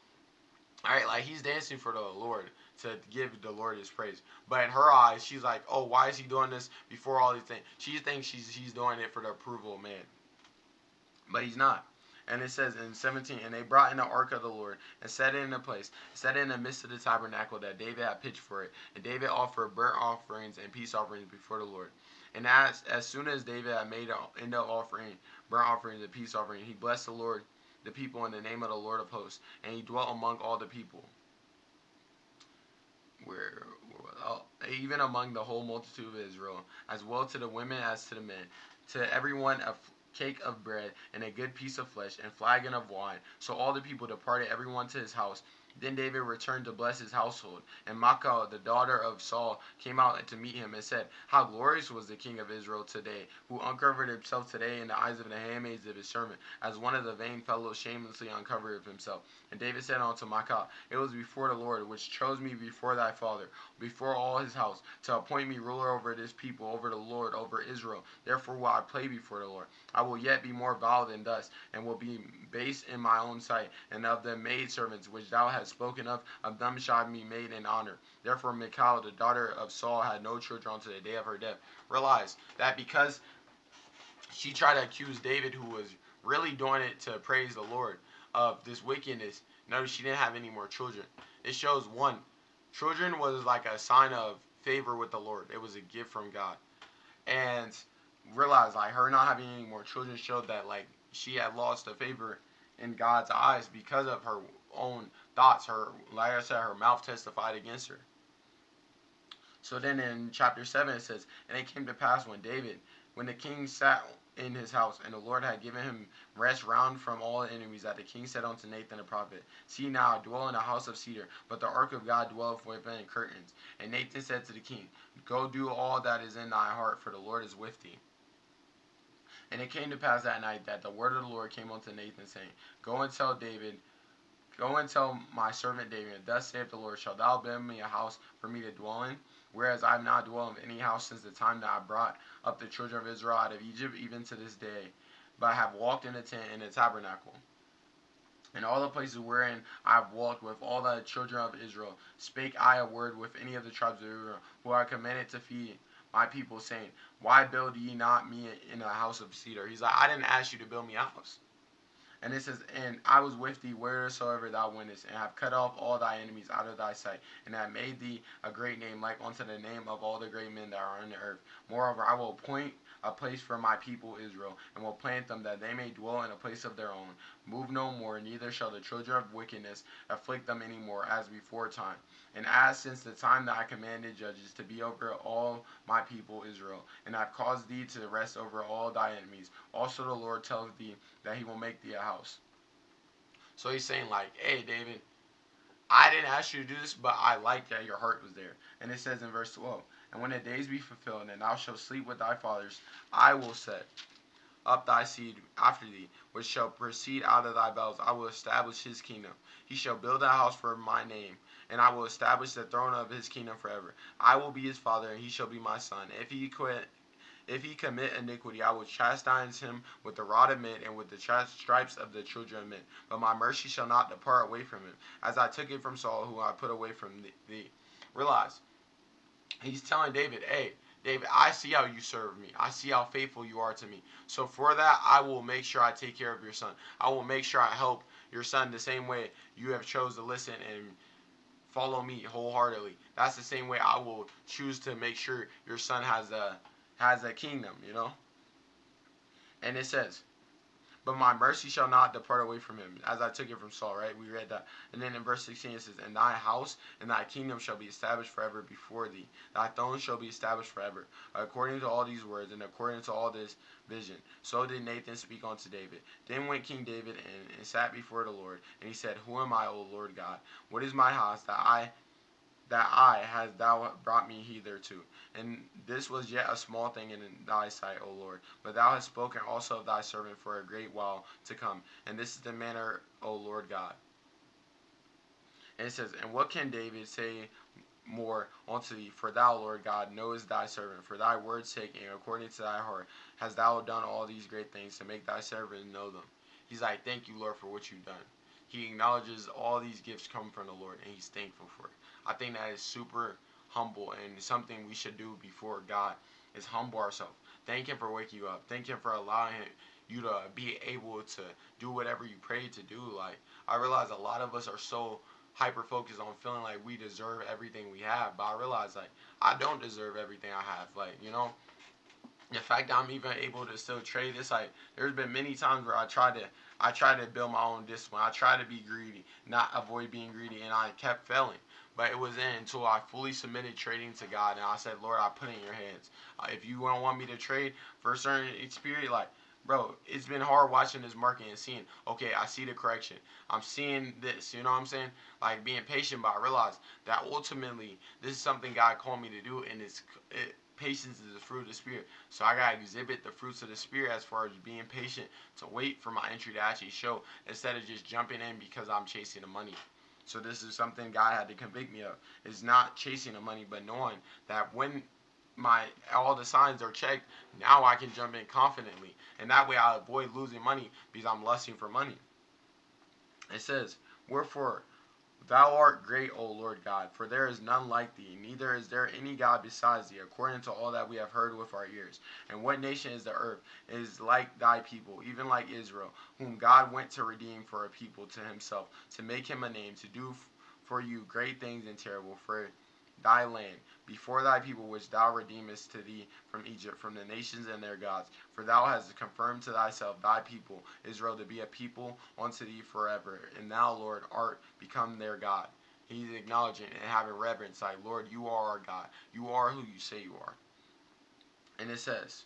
All right, like he's dancing for the Lord to give the Lord his praise. But in her eyes, she's like, oh, why is he doing this before all these things? She thinks he's doing it for the approval of man. But he's not. And it says in 17, and they brought in the ark of the Lord and set it in a place, set it in the midst of the tabernacle that David had pitched for it. And David offered burnt offerings and peace offerings before the Lord. And as soon as David had made an end of offering, burnt offerings and peace offerings, he blessed the Lord, the people, in the name of the Lord of hosts. And he dwelt among all the people, even among the whole multitude of Israel, as well to the women as to the men. To everyone a cake of bread and a good piece of flesh and flagon of wine. So all the people departed, everyone to his house. Then David returned to bless his household. And Maacah, the daughter of Saul, came out to meet him and said, how glorious was the king of Israel today, who uncovered himself today in the eyes of the handmaids of his servant, as one of the vain fellows shamelessly uncovered himself. And David said unto Maacah, it was before the Lord, which chose me before thy father, before all his house, to appoint me ruler over this people, over the Lord, over Israel. Therefore will I play before the Lord. I will yet be more vile than thus, and will be base in my own sight, and of the maidservants which thou hast spoken of them shall be made in honor. Therefore Michal, the daughter of Saul, had no children unto the day of her death. Realize that because she tried to accuse David, who was really doing it to praise the Lord, of this wickedness, notice she didn't have any more children. It shows, one, children was like a sign of favor with the Lord. It was a gift from God. And realize, like, her not having any more children showed that, like, she had lost the favor in God's eyes because of her own thoughts. Her, like I said, her mouth testified against her. So then in chapter 7 it says, and it came to pass when the king sat in his house, and the Lord had given him rest round from all enemies, that the king said unto Nathan the prophet, see now, I dwell in a house of cedar, but the ark of God dwelleth within curtains. And Nathan said to the king, go do all that is in thy heart, for the Lord is with thee. And it came to pass that night that the word of the Lord came unto Nathan, saying, go and tell my servant David, thus saith the Lord, shalt thou build me a house for me to dwell in? Whereas I have not dwelt in any house since the time that I brought up the children of Israel out of Egypt, even to this day. But I have walked in the tent and the tabernacle. In all the places wherein I have walked with all the children of Israel, spake I a word with any of the tribes of Israel, who I commanded to feed my people, saying, why build ye not me in a house of cedar? He's like, I didn't ask you to build me a house. And it says, and I was with thee wheresoever thou wentest, and have cut off all thy enemies out of thy sight, and have made thee a great name, like unto the name of all the great men that are on the earth. Moreover, I will appoint a place for my people Israel, and will plant them that they may dwell in a place of their own. Move no more, neither shall the children of wickedness afflict them any more, as before time. And as since the time that I commanded judges to be over all my people Israel, and have caused thee to rest over all thy enemies, also the Lord telleth thee that he will make thee a house. So he's saying, like, hey, David, I didn't ask you to do this, but I like that your heart was there. And it says in verse 12, and when the days be fulfilled, and thou shalt sleep with thy fathers, I will set up thy seed after thee, which shall proceed out of thy bowels. I will establish his kingdom. He shall build a house for my name, and I will establish the throne of his kingdom forever. I will be his father, and he shall be my son. If he commit iniquity, I will chastise him with the rod of men and with the stripes of the children of men. But my mercy shall not depart away from him, as I took it from Saul, who I put away from thee. Realize, he's telling David, hey, David, I see how you serve me. I see how faithful you are to me. So for that, I will make sure I take care of your son. I will make sure I help your son the same way you have chose to listen and follow me wholeheartedly. That's the same way I will choose to make sure your son has a kingdom, you know? And it says, but my mercy shall not depart away from him, as I took it from Saul, right? We read that. And then in verse 16 it says, and thy house and thy kingdom shall be established forever before thee. Thy throne shall be established forever. According to all these words, and according to all this vision, so did Nathan speak unto David. Then went King David and sat before the Lord, and he said, who am I, O Lord God? What is my house that I hast thou brought me hitherto? And this was yet a small thing in thy sight, O Lord. But thou hast spoken also of thy servant for a great while to come. And this is the manner, O Lord God. And it says, and what can David say more unto thee? For thou, Lord God, knowest thy servant. For thy word's sake and according to thy heart hast thou done all these great things to make thy servant know them. He's like, thank you, Lord, for what you've done. He acknowledges all these gifts come from the Lord, and he's thankful for it. I think that is super humble, and something we should do before God is humble ourselves. Thank him for waking you up. Thank him for allowing you to be able to do whatever you prayed to do. Like, I realize a lot of us are so hyper focused on feeling like we deserve everything we have, but I realize, like, I don't deserve everything I have. Like, you know, the fact that I'm even able to still trade this, like, there's been many times where I tried to build my own discipline. I tried to be greedy, not avoid being greedy, and I kept failing. But it was in until I fully submitted trading to God, and I said, Lord, I put it in your hands. If you don't want me to trade for a certain experience, like, bro, it's been hard watching this market and seeing, okay, I see the correction. I'm seeing this, you know what I'm saying? Like, being patient, but I realized that ultimately this is something God called me to do, and patience is the fruit of the Spirit. So I gotta exhibit the fruits of the Spirit as far as being patient to wait for my entry to actually show instead of just jumping in because I'm chasing the money. So this is something God had to convict me of. It's not chasing the money, but knowing that when my all the signs are checked, now I can jump in confidently. And that way I avoid losing money because I'm lusting for money. It says, wherefore thou art great, O Lord God, for there is none like thee, neither is there any God besides thee, according to all that we have heard with our ears. And what nation is the earth? It is like thy people, even like Israel, whom God went to redeem for a people to himself, to make him a name, to do for you great things and terrible for thy land, before thy people which thou redeemest to thee from Egypt, from the nations and their gods. For thou hast confirmed to thyself thy people, Israel, to be a people unto thee forever. And thou, Lord, art become their God. He's acknowledging and having reverence, like, Lord, you are our God. You are who you say you are. And it says,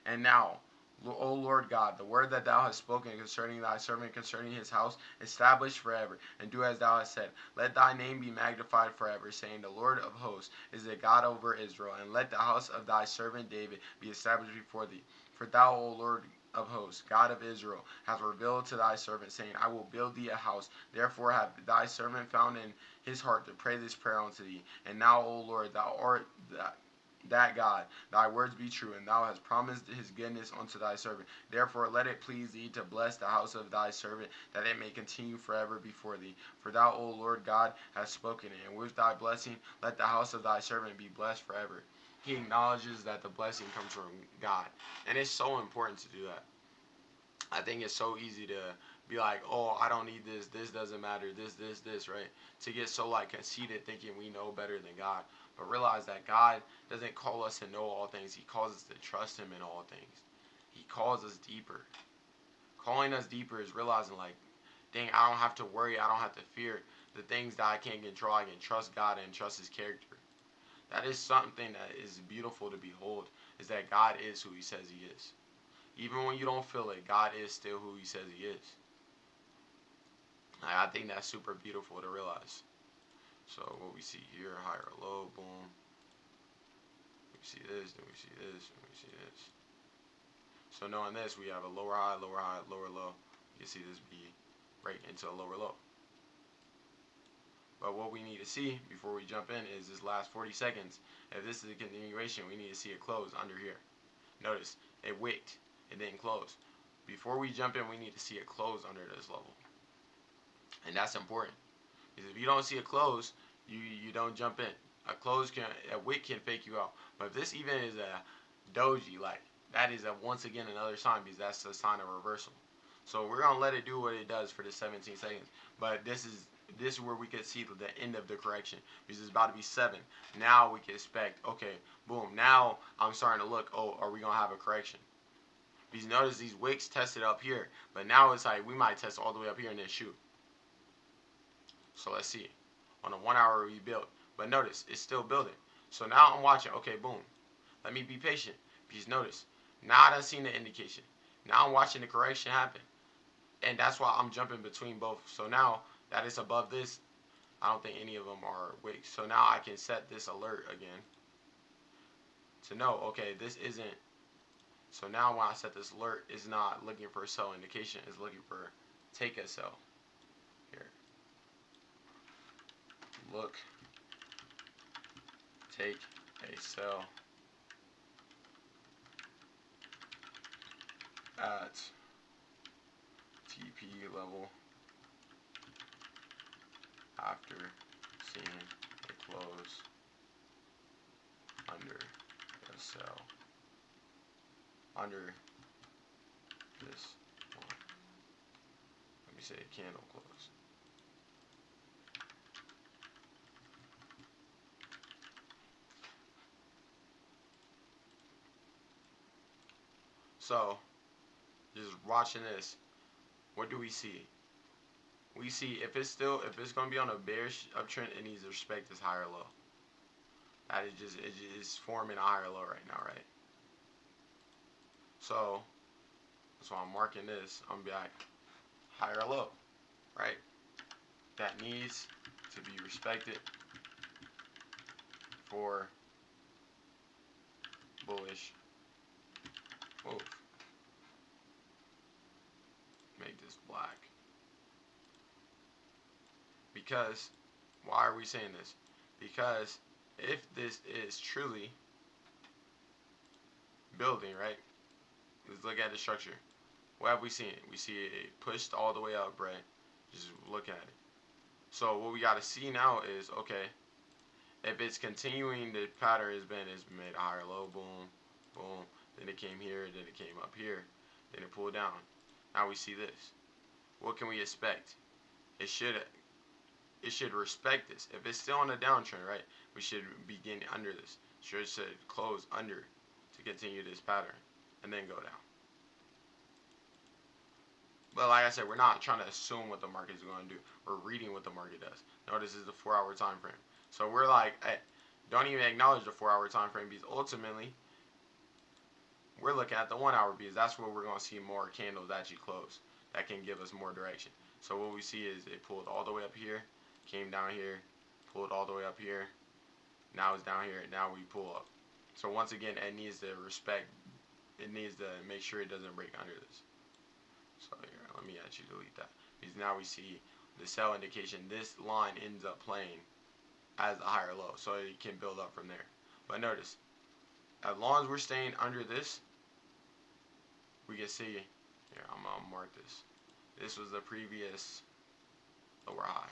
and now, O Lord God, the word that thou hast spoken concerning thy servant, concerning his house, establish forever, and do as thou hast said. Let thy name be magnified forever, saying, the Lord of hosts is the God over Israel, and let the house of thy servant David be established before thee. For thou, O Lord of hosts, God of Israel, hast revealed to thy servant, saying, I will build thee a house. Therefore have thy servant found in his heart to pray this prayer unto thee. And now, O Lord, thou art that God, thy words be true, and thou hast promised his goodness unto thy servant. Therefore let it please thee to bless the house of thy servant, that it may continue forever before thee. For thou, O Lord God, hast spoken it, and with thy blessing let the house of thy servant be blessed forever. He acknowledges that the blessing comes from God, and it's so important to do that. I think it's so easy to be like, oh, I don't need this doesn't matter, this, right? To get so, like, conceited thinking we know better than God. But realize that God doesn't call us to know all things. He calls us to trust him in all things. He calls us deeper. Calling us deeper is realizing, like, dang, I don't have to worry, I don't have to fear the things that I can't control. I can trust God and trust his character. That is something that is beautiful to behold, is that God is who he says he is. Even when you don't feel it, God is still who he says he is. I think that's super beautiful to realize. So what we see here, higher low, boom. We see this, then we see this, then we see this. So knowing this, we have a lower high, lower low. You can see this be right into a lower low. But what we need to see before we jump in is this last 40 seconds. If this is a continuation, we need to see it close under here. Notice, it wicked. It didn't close. Before we jump in, we need to see it close under this level. And that's important. Because if you don't see it close, you don't jump in. A wick can fake you out. But if this even is a doji, like, that is once again another sign, because that's a sign of reversal. So we're gonna let it do what it does for the 17 seconds. But this is where we could see the end of the correction, because it's about to be 7. Now we can expect, okay, boom. Now I'm starting to look. Oh, are we gonna have a correction? Because notice these wicks tested up here, but now it's like we might test all the way up here and then shoot. So let's see. On a 1 hour we built, but notice it's still building. So now I'm watching. Okay, boom. Let me be patient. Because notice now I done seen the indication. Now I'm watching the correction happen. And that's why I'm jumping between both. So now that it's above this, I don't think any of them are wicks. So now I can set this alert again to know, okay, this isn't. So now when I set this alert, it's not looking for a sell indication. It's looking for take a sell. Here. Look. Take a sell at TP level after seeing a close under the sell under this one. Let me say a candle close. So just watching this, what do we see? We see if it's going to be on a bearish uptrend, it needs to respect this higher low. That is it is forming a higher low right now, right? So that's why I'm marking this. I'm gonna be like higher low, right? That needs to be respected for bullish move. Make this black. Because, why are we saying this? Because if this is truly building, right? Let's look at the structure. What have we seen? We see it pushed all the way up, right? Just look at it. So what we got to see now is, okay, if it's continuing the pattern it's made a higher low, boom, boom, then it came here, then it came up here, then it pulled down. Now we see this. What can we expect? It should respect this. If it's still on a downtrend, right, we should begin under this. Should close under to continue this pattern and then go down. But like I said, we're not trying to assume what the market is going to do. We're reading what the market does. Notice this is the 4-hour time frame. So we're like, hey, don't even acknowledge the 4-hour time frame, because ultimately we're looking at the 1 hour, because that's where we're going to see more candles actually close. That can give us more direction. So what we see is it pulled all the way up here, came down here, pulled all the way up here. Now it's down here. Now we pull up. So once again, it needs to respect. It needs to make sure it doesn't break under this. So here, let me actually delete that, because now we see the sell indication. This line ends up playing as a higher low, so it can build up from there. But notice, as long as we're staying under this, we can see here. I'm gonna mark this. This was the previous lower high.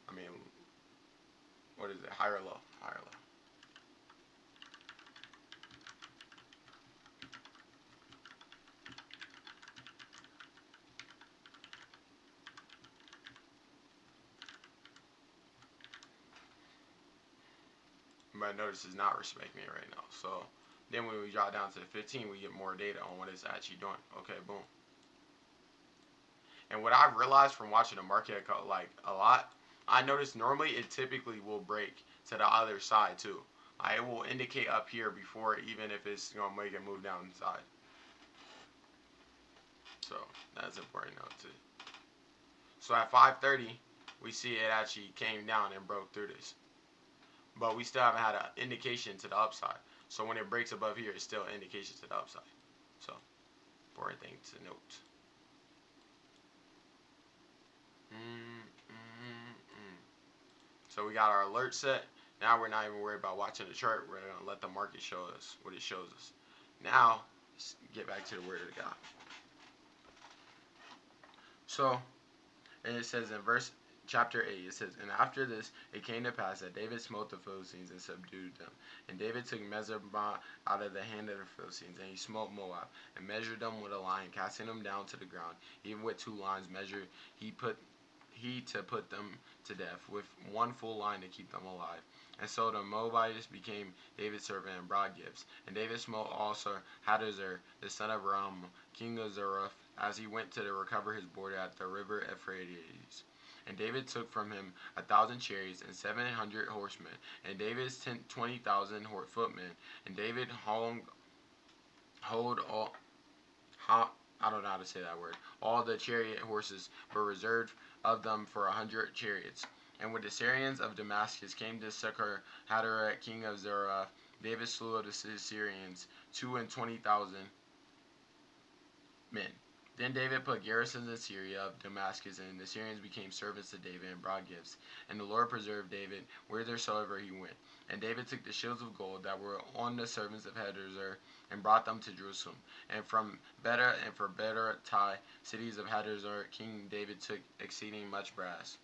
I mean, what is it? Higher low. Higher low. But notice it's not respecting it right now. So then when we drop down to 15, we get more data on what it's actually doing. Okay, boom. And what I've realized from watching the market like a lot, I noticed normally it typically will break to the other side too. It will indicate up here before, even if it's gonna make it move down inside. So that's an important note too. So at 5:30, we see it actually came down and broke through this. But we still haven't had an indication to the upside. So when it breaks above here, it's still an indication to the upside. So, important thing to note. So we got our alert set. Now we're not even worried about watching the chart. We're going to let the market show us what it shows us. Now, let's get back to the word of God. So, and it says in chapter 8, it says, "And after this, it came to pass that David smote the Philistines and subdued them. And David took Mezabah out of the hand of the Philistines, and he smote Moab, and measured them with a line, casting them down to the ground. Even with 2 lines measured, he to put them to death, with 1 full line to keep them alive. And so the Moabites became David's servant and brought gifts. And David smote also Hadazer, the son of Ram, king of Zarephath, as he went to recover his border at the river Euphrates. And David took from him 1,000 chariots and 700 horsemen, and David's 20,000 footmen. And David hold all, I don't know how to say that word. All the chariot horses were reserved of them for 100 chariots. And when the Syrians of Damascus came to succor Hadarezer, king of Zerah, David slew of the Syrians 22,000 men. Then David put garrisons in Syria of Damascus, and the Syrians became servants to David and brought gifts. And the Lord preserved David whithersoever he went. And David took the shields of gold that were on the servants of Hadarezer, and brought them to Jerusalem. And from Beta and for Beer-tai, cities of Hadarezer, King David took exceeding much brass.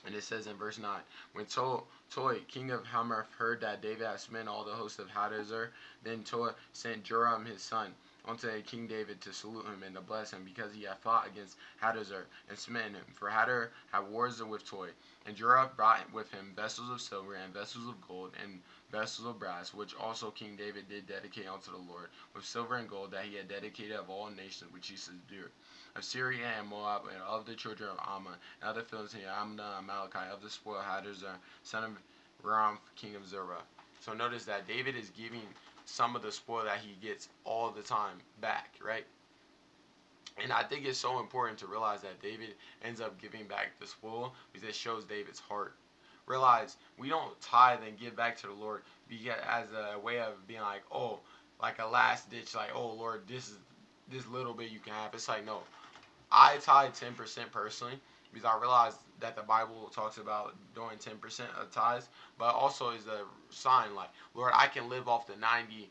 And it says in verse 9, when Toi, king of Hamath, heard that David had smitten all the host of Hadarezer, then Toi sent Joram his son unto King David to salute him and to bless him, because he had fought against Hadarezer and smitten him. For Hadarezer had wars with Toi. And Joram brought with him vessels of silver and vessels of gold and vessels of brass, which also King David did dedicate unto the Lord, with silver and gold that he had dedicated of all nations which he subdued, of Syria and Moab, and of the children of Ammon, and of the Philistines, Ammon and Amalekite, of the spoil Hadarezer, son of Ram, king of Zerah. So notice that David is giving some of the spoil that he gets all the time back, right? And I think it's so important to realize that David ends up giving back the spoil, because it shows David's heart. Realize we don't tithe and give back to the Lord as a way of being like, oh, like a last ditch, like, oh Lord, this is this little bit you can have. It's like, no, I tithe 10% personally, because I realize that the Bible talks about doing 10% of tithes, but also is a sign like, Lord, I can live off the 90%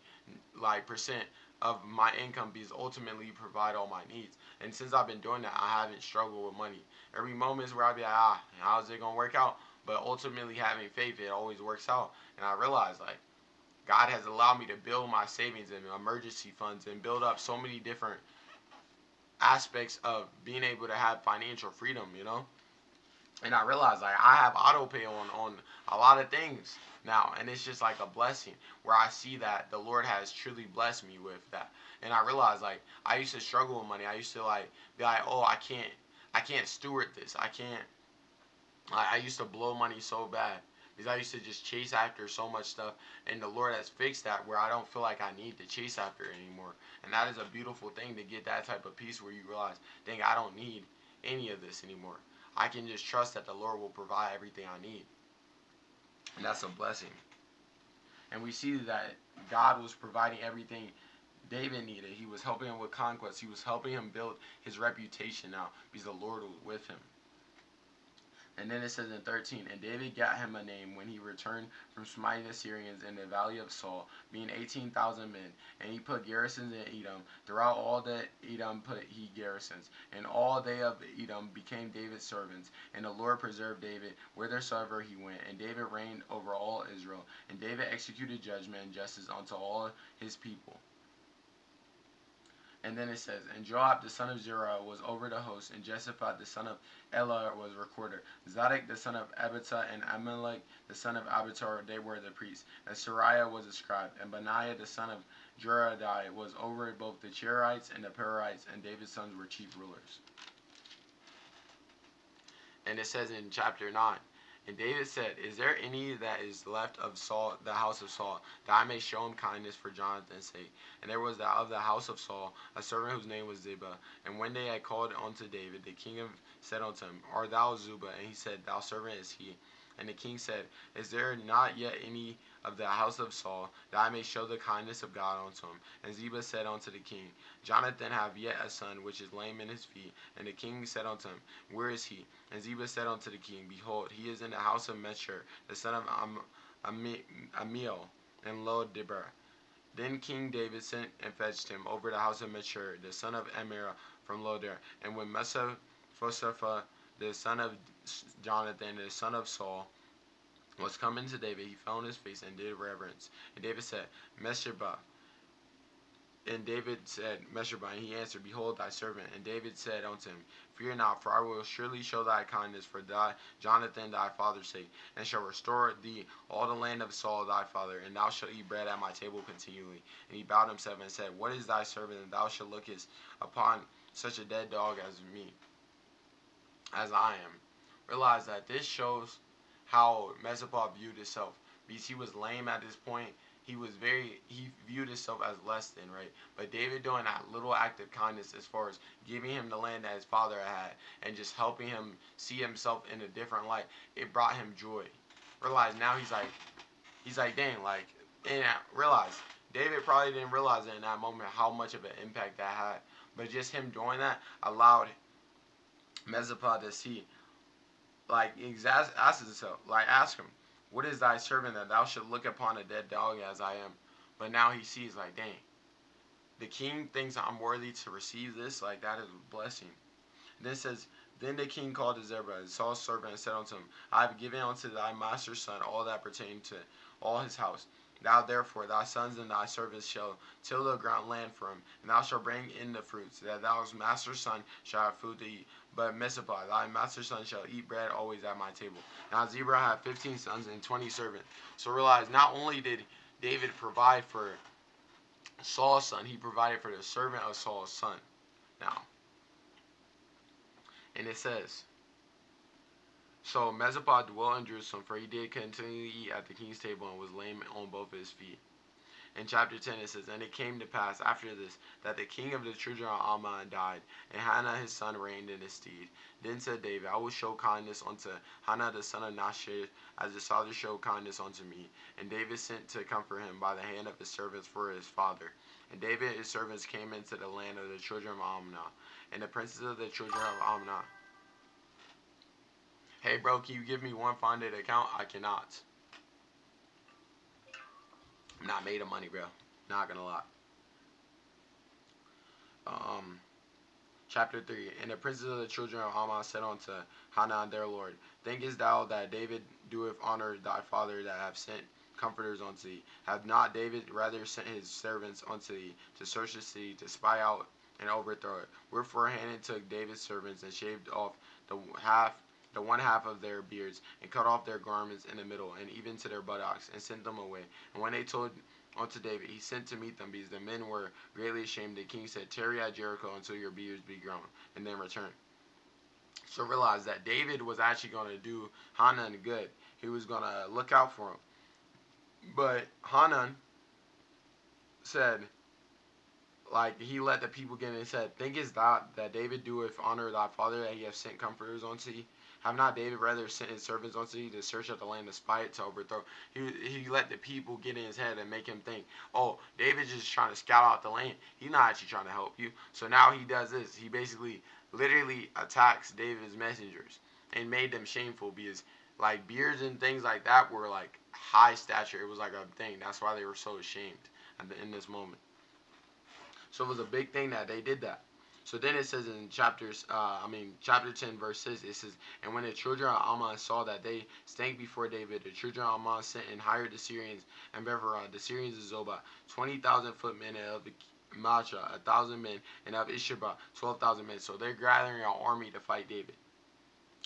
of my income, because ultimately you provide all my needs. And since I've been doing that, I haven't struggled with money. Every moment is where I'll be like, how's it gonna work out? But ultimately having faith, it always works out. And I realize, like, God has allowed me to build my savings and emergency funds and build up so many different aspects of being able to have financial freedom, you know. And I realize, like, I have auto pay on a lot of things now, and it's just like a blessing where I see that the Lord has truly blessed me with that. And I realize, like, I used to struggle with money. I used to like be like, oh, I can't steward this. I used to blow money so bad, because I used to just chase after so much stuff, and the Lord has fixed that where I don't feel like I need to chase after it anymore. And that is a beautiful thing, to get that type of peace where you realize, dang, I don't need any of this anymore. I can just trust that the Lord will provide everything I need. And that's a blessing. And we see that God was providing everything David needed. He was helping him with conquest. He was helping him build his reputation now, because the Lord was with him. And then it says in 13, and David got him a name when he returned from smiting the Syrians in the valley of Saul, being 18,000 men. And he put garrisons in Edom. Throughout all the Edom put he garrisons. And all they of Edom became David's servants. And the Lord preserved David whithersoever he went. And David reigned over all Israel. And David executed judgment and justice unto all his people. And then it says, and Joab the son of Zeruiah was over the host, and Jehoshaphat the son of Elah was recorder. Zadok the son of Abiathar and Ahimelech the son of Abiathar, they were the priests. And Sariah was a scribe, and Benaiah the son of Jehoiada was over both the Cherethites and the Perizzites, and David's sons were chief rulers. And it says in chapter 9, And David said, Is there any that is left of Saul, the house of Saul, that I may show him kindness for Jonathan's sake? And there was of the house of Saul a servant whose name was Ziba. And when they had called unto David, the king said unto him, Art thou Ziba? And he said, Thou servant is he. And the king said, Is there not yet any of the house of Saul, that I may show the kindness of God unto him? And Ziba said unto the king, Jonathan have yet a son, which is lame in his feet. And the king said unto him, Where is he? And Ziba said unto the king, Behold, he is in the house of Meshur, the son of Amiel, in Lo-debar. Then King David sent and fetched him over the house of Meshur, the son of Amir, from Lo-debar. And when Mephibosheth, the son of Jonathan, the son of Saul, was come into David, he fell on his face and did reverence. And David said, Meshibah. And David said, Meshibah. And he answered, Behold thy servant. And David said unto him, Fear not, for I will surely show thy kindness for Jonathan thy father's sake, and shall restore thee all the land of Saul thy father, and thou shalt eat bread at my table continually. And he bowed himself and said, What is thy servant, that thou shalt look upon such a dead dog as me, as I am? Realize that this shows how Mephibosheth viewed himself, because he was lame at this point. He viewed himself as less than, right? But David doing that little act of kindness as far as giving him the land that his father had and just helping him see himself in a different light, it brought him joy. Realize now he's like, dang, like, and realize David probably didn't realize it in that moment how much of an impact that had. But just him doing that allowed Mephibosheth to see, like, ask himself, like, ask him, What is thy servant, that thou should look upon a dead dog as I am? But now he sees, like, dang, the king thinks I'm worthy to receive this. Like, that is a blessing. And then it says, Then the king called to Ziba, Saul's servant, and said unto him, I have given unto thy master's son all that pertained to all his house. Now therefore thy sons and thy servants shall till the ground land for him, and thou shalt bring in the fruits, that thy master's son shall have food to eat. But Mizpah, thy master's son, shall eat bread always at my table. Now Zebra had 15 sons and 20 servants. So realize, not only did David provide for Saul's son, he provided for the servant of Saul's son. Now, and it says, So Mephibosheth dwelt in Jerusalem, for he did continually eat at the king's table, and was lame on both his feet. In chapter 10 it says, And it came to pass after this, that the king of the children of Ammon died, and Hanah his son reigned in his stead. Then said David, I will show kindness unto Hanah the son of Nahash, as his father showed kindness unto me. And David sent to comfort him by the hand of his servants for his father. And David and his servants came into the land of the children of Ammon, and the princes of the children of Ammon. Hey bro, can you give me one funded account? I cannot. I'm not made of money, bro. Not gonna lie. Chapter 3. And the princes of the children of Ammon said unto Hanah their lord, Thinkest thou that David doeth honor thy father, that have sent comforters unto thee? Have not David rather sent his servants unto thee to search the city, to spy out and overthrow it? Wherefore Hanah took David's servants and shaved off the one half of their beards, and cut off their garments in the middle, and even to their buttocks, and sent them away. And when they told unto David, he sent to meet them, because the men were greatly ashamed. The king said, Tarry at Jericho until your beards be grown, and then return. So realize that David was actually going to do Hanun good. He was going to look out for him. But Hanun said, like, he let the people get in and said, Thinkest thou that David doeth honor thy father, that he have sent comforters unto thee? Have not David rather sent his servants unto thee to search out the land, to spy it, to overthrow? He let the people get in his head and make him think, oh, David's just trying to scout out the land. He's not actually trying to help you. So now he does this. He basically literally attacks David's messengers and made them shameful, because like beards and things like that were like high stature. It was like a thing. That's why they were so ashamed in this moment. So it was a big thing that they did that. So then it says in chapter 10 verse 6, it says, And when the children of Ammon saw that they stank before David, the children of Ammon sent and hired the Syrians and Beverah, the Syrians of Zobah, 20,000 footmen, and of Macha, 1,000 men, and of Ishba, 12,000 men. So they're gathering an army to fight David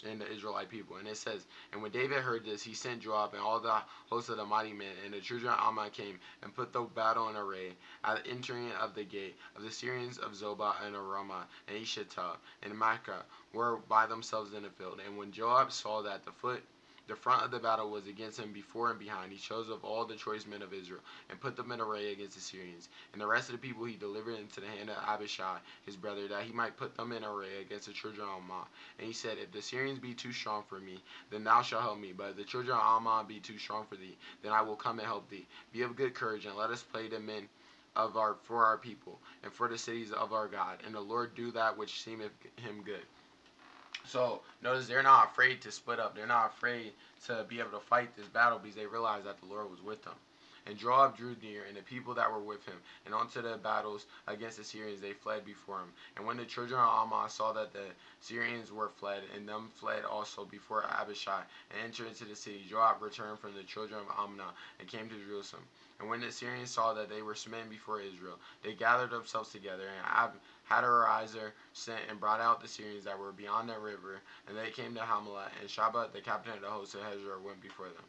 and the Israelite people. And it says, And when David heard this, he sent Joab and all the hosts of the mighty men, and the children of Ammon came and put the battle in array at the entering of the gate of the Syrians of Zobah and Ramah and Eshtaol and Makkah were by themselves in the field. And when Joab saw that the foot The front of the battle was against him before and behind. He chose of all the choice men of Israel, and put them in array against the Syrians. And the rest of the people he delivered into the hand of Abishai, his brother, that he might put them in array against the children of Ammon. And he said, If the Syrians be too strong for me, then thou shalt help me. But if the children of Ammon be too strong for thee, then I will come and help thee. Be of good courage, and let us play the men for our people, and for the cities of our God. And the Lord do that which seemeth him good. So notice they're not afraid to split up. They're not afraid to be able to fight this battle because they realized that the Lord was with them. And Joab drew near, and the people that were with him, and unto the battles against the Syrians they fled before him. And when the children of Ammon saw that the Syrians were fled, and them fled also before Abishai, and entered into the city, Joab returned from the children of Ammon, and came to Jerusalem. And when the Syrians saw that they were smitten before Israel, they gathered themselves together, and Hadarezer sent and brought out the Syrians that were beyond the river, and they came to Hamelah, and Shaphat, the captain of the host of Hazor, went before them.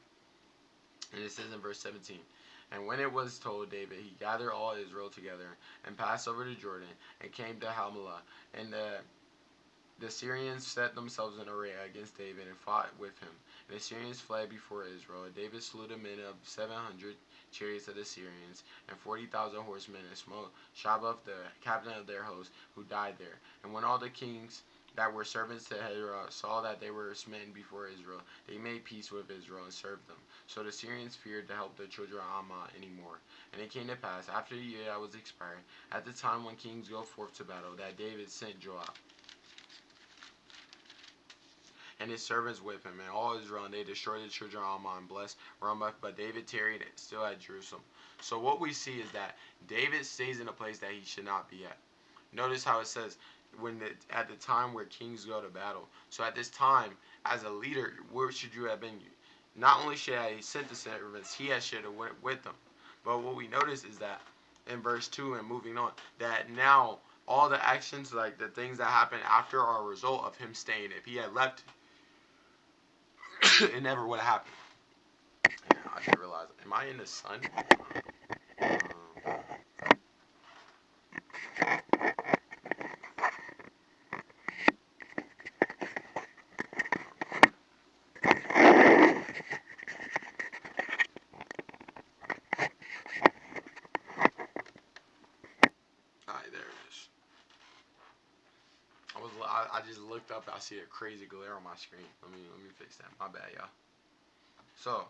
And it says in verse 17, And when it was told David, he gathered all Israel together, and passed over to Jordan, and came to Hamelah. And the Syrians set themselves in array against David, and fought with him. And the Syrians fled before Israel. And David slew the men of 700 chariots of the Syrians, and 40,000 horsemen, and smote Shaphat, the captain of their host, who died there. And when all the kings that were servants to Hadar saw that they were smitten before Israel, they made peace with Israel and served them. So the Syrians feared to help the children of Ammon any more. And it came to pass, after the year that was expired, at the time when kings go forth to battle, that David sent Joab and his servants with him, and all Israel, and they destroyed the children of Ammon, and blessed Ramoth, but David tarried still at Jerusalem. So what we see is that David stays in a place that he should not be at. Notice how it says, at the time where kings go to battle. So at this time, as a leader, where should you have been? Not only should I sent the servants, he should have went with them. But what we notice is that in verse 2 and moving on, that now all the actions, like the things that happen after, are a result of him staying. If he had left, it never would have happened. Yeah, I just realized, am I in the sun? Alright, there it is. I just looked up. I see a crazy glare on my screen. Let me fix that. My bad, y'all. So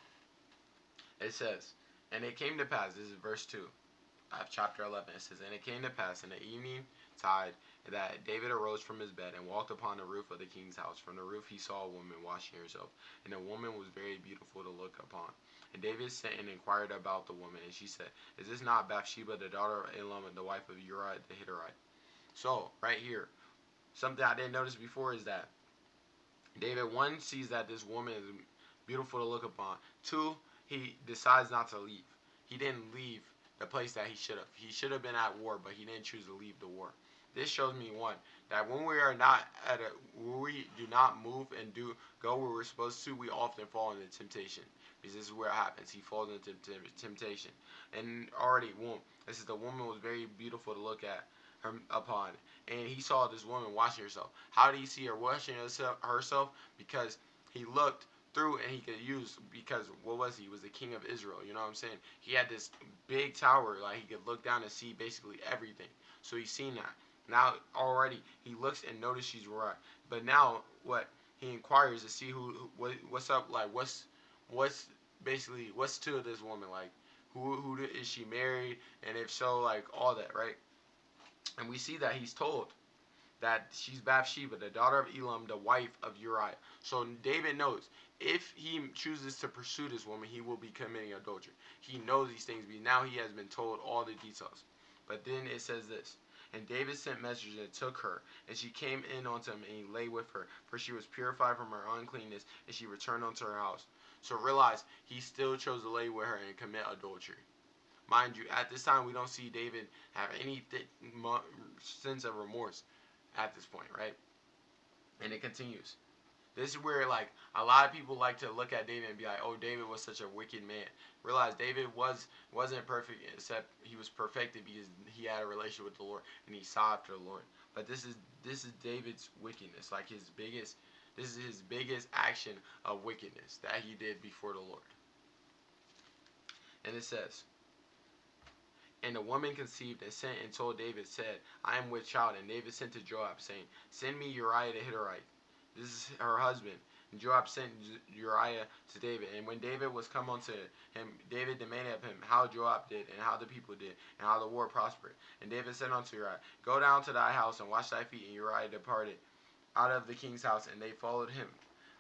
it says, and it came to pass. This is verse 2 of chapter 11. It says, and it came to pass in the evening tide that David arose from his bed and walked upon the roof of the king's house. From the roof he saw a woman washing herself, and the woman was very beautiful to look upon. And David sent and inquired about the woman, and she said, Is this not Bathsheba, the daughter of Elam, the wife of Uriah the Hittite? So right here, something I didn't notice before is that David, one, sees that this woman is beautiful to look upon. Two, he decides not to leave. He didn't leave the place that he should have. He should have been at war, but he didn't choose to leave the war. This shows me, one, that when we are not when we do not move and go where we're supposed to, we often fall into temptation. Because this is where it happens. He falls into temptation. And already, this is the woman was very beautiful to look at upon, and he saw this woman washing herself. How did he see her washing herself? Because he looked through and he could use, because what was he was the king of Israel, you know what I'm saying? He had this big tower, like he could look down and see basically everything. So he's seen that. Now already he looks and notices she's right. But now what he inquires to see what's up, like what's basically what's to this woman, like who is she married, and if so, like all that, right? And we see that he's told that she's Bathsheba, the daughter of Elam, the wife of Uriah. So David knows if he chooses to pursue this woman, he will be committing adultery. He knows these things, but now he has been told all the details. But then it says this, and David sent messengers and took her, and she came in unto him, and he lay with her, for she was purified from her uncleanness, and she returned unto her house. So realize he still chose to lay with her and commit adultery. Mind you, at this time, we don't see David have any sense of remorse at this point, right? And it continues. This is where, like, a lot of people like to look at David and be like, oh, David was such a wicked man. Realize David wasn't perfect, except he was perfected because he had a relationship with the Lord and he sought after the Lord. But this is David's wickedness, like his biggest This is his biggest action of wickedness that he did before the Lord. And it says, and the woman conceived and sent and told David, said, I am with child. And David sent to Joab, saying, send me Uriah the Hittite. This is her husband. And Joab sent Uriah to David. And when David was come unto him, David demanded of him how Joab did, and how the people did, and how the war prospered. And David said unto Uriah, go down to thy house, and wash thy feet. And Uriah departed out of the king's house, and they followed him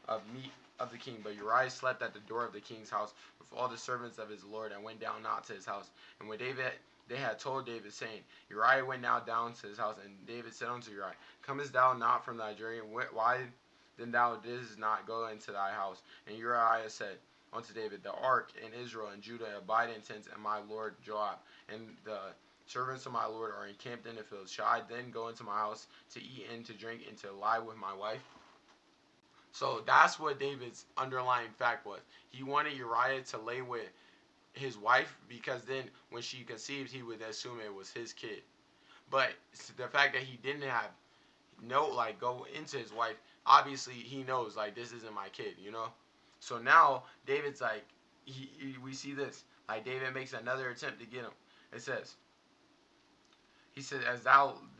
of meat of the king. But Uriah slept at the door of the king's house with all the servants of his lord, and went down not to his house. And when they had told David, saying, Uriah went now down to his house, and David said unto Uriah, comest thou not from thy journey? Why then thou didst not go into thy house? And Uriah said unto David, the ark and Israel and Judah abide in tents, and my lord Joab and the servants of my lord are encamped in the fields. Shall I then go into my house to eat and to drink and to lie with my wife? So that's what David's underlying fact was. He wanted Uriah to lay with his wife, because then when she conceives, he would assume it was his kid. But the fact that he didn't have go into his wife, obviously he knows like this isn't my kid, you know. So now David's like, we see this, like David makes another attempt to get him. It says, he said,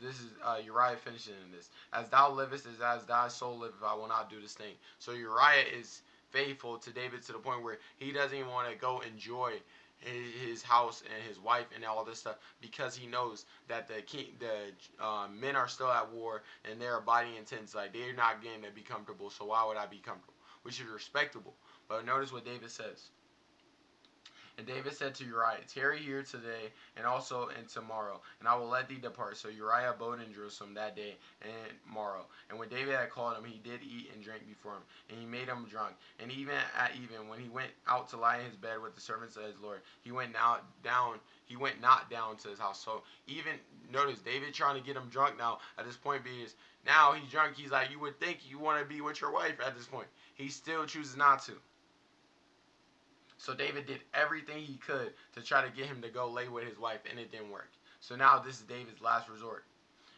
this is Uriah finishing in this, as thou livest, as thy soul liveth, I will not do this thing. So Uriah is faithful to David to the point where he doesn't even want to go enjoy his house and his wife and all this stuff, because he knows that the men are still at war and they're abiding in tents. Like, they're not getting to be comfortable, so why would I be comfortable? Which is respectable. But notice what David says. And David said to Uriah, tarry here today and also and tomorrow, and I will let thee depart. So Uriah abode in Jerusalem that day and morrow. And when David had called him, he did eat and drink before him, and he made him drunk. And even at even, when he went out to lie in his bed with the servants of his Lord, he went not down to his house. So even, notice, David trying to get him drunk now at this point, because now he's drunk. He's like, you would think you want to be with your wife at this point. He still chooses not to. So David did everything he could to try to get him to go lay with his wife, and it didn't work. So now this is David's last resort.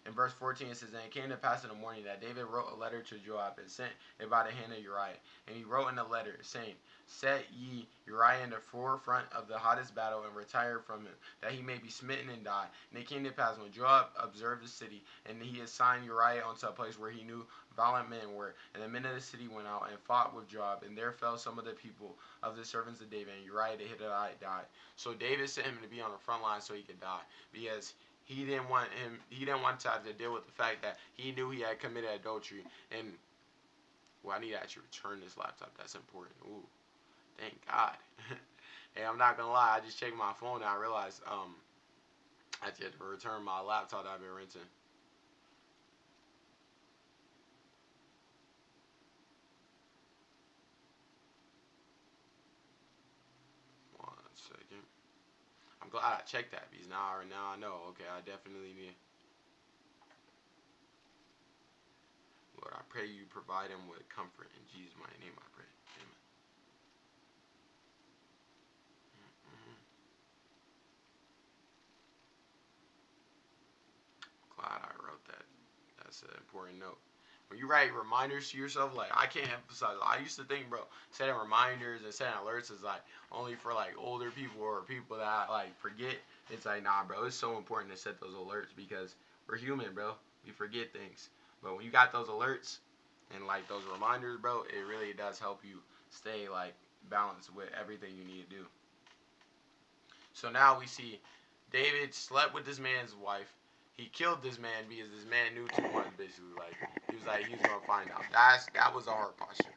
In verse 14 it says, and it came to pass in the morning that David wrote a letter to Joab and sent it by the hand of Uriah. And he wrote in the letter, saying, set ye Uriah in the forefront of the hottest battle, and retire from him, that he may be smitten and die. And it came to pass, when Joab observed the city, and he assigned Uriah unto a place where he knew violent men were, and the men of the city went out and fought with Joab, and there fell some of the people of the servants of David, and Uriah the Hittite died. So David sent him to be on the front line so he could die, because he didn't want to have to deal with the fact that he knew he had committed adultery. And well, I need to actually return this laptop. That's important. Ooh, thank God. Hey, I'm not gonna lie, I just checked my phone and I realized I had to return my laptop that I've been renting. One second. I'm glad I checked that, because now I know. Okay, I definitely need. Lord, I pray you provide him with comfort. In Jesus' mighty name I pray. Amen. Glad I wrote that. That's an important note. When you write reminders to yourself, like, I can't emphasize. I used to think, bro, setting reminders and setting alerts is like only for like older people or people that like forget. It's like, nah, bro, it's so important to set those alerts, because we're human, bro. We forget things. But when you got those alerts and like those reminders, bro, it really does help you stay like balanced with everything you need to do. So now we see David slept with this man's wife. He killed this man because this man knew too much, basically. Like, he was gonna find out. That was a hard posture.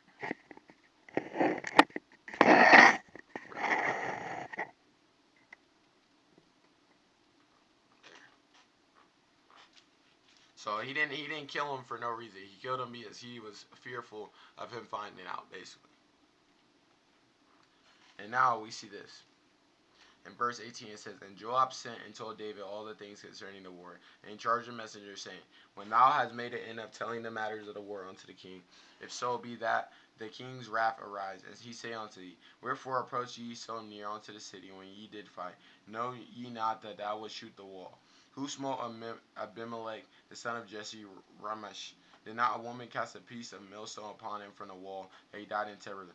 So he didn't kill him for no reason. He killed him because he was fearful of him finding out, basically. And now we see this. In verse 18 it says, and Joab sent and told David all the things concerning the war, and he charged the messenger, saying, when thou hast made an end of telling the matters of the war unto the king, if so be that the king's wrath arise, as he say unto thee, wherefore approach ye so near unto the city when ye did fight? Know ye not that thou wouldst shoot the wall? Who smote Abimelech the son of Jesse, Ramesh, Did not a woman cast a piece of millstone upon him from the wall, that he died in terror?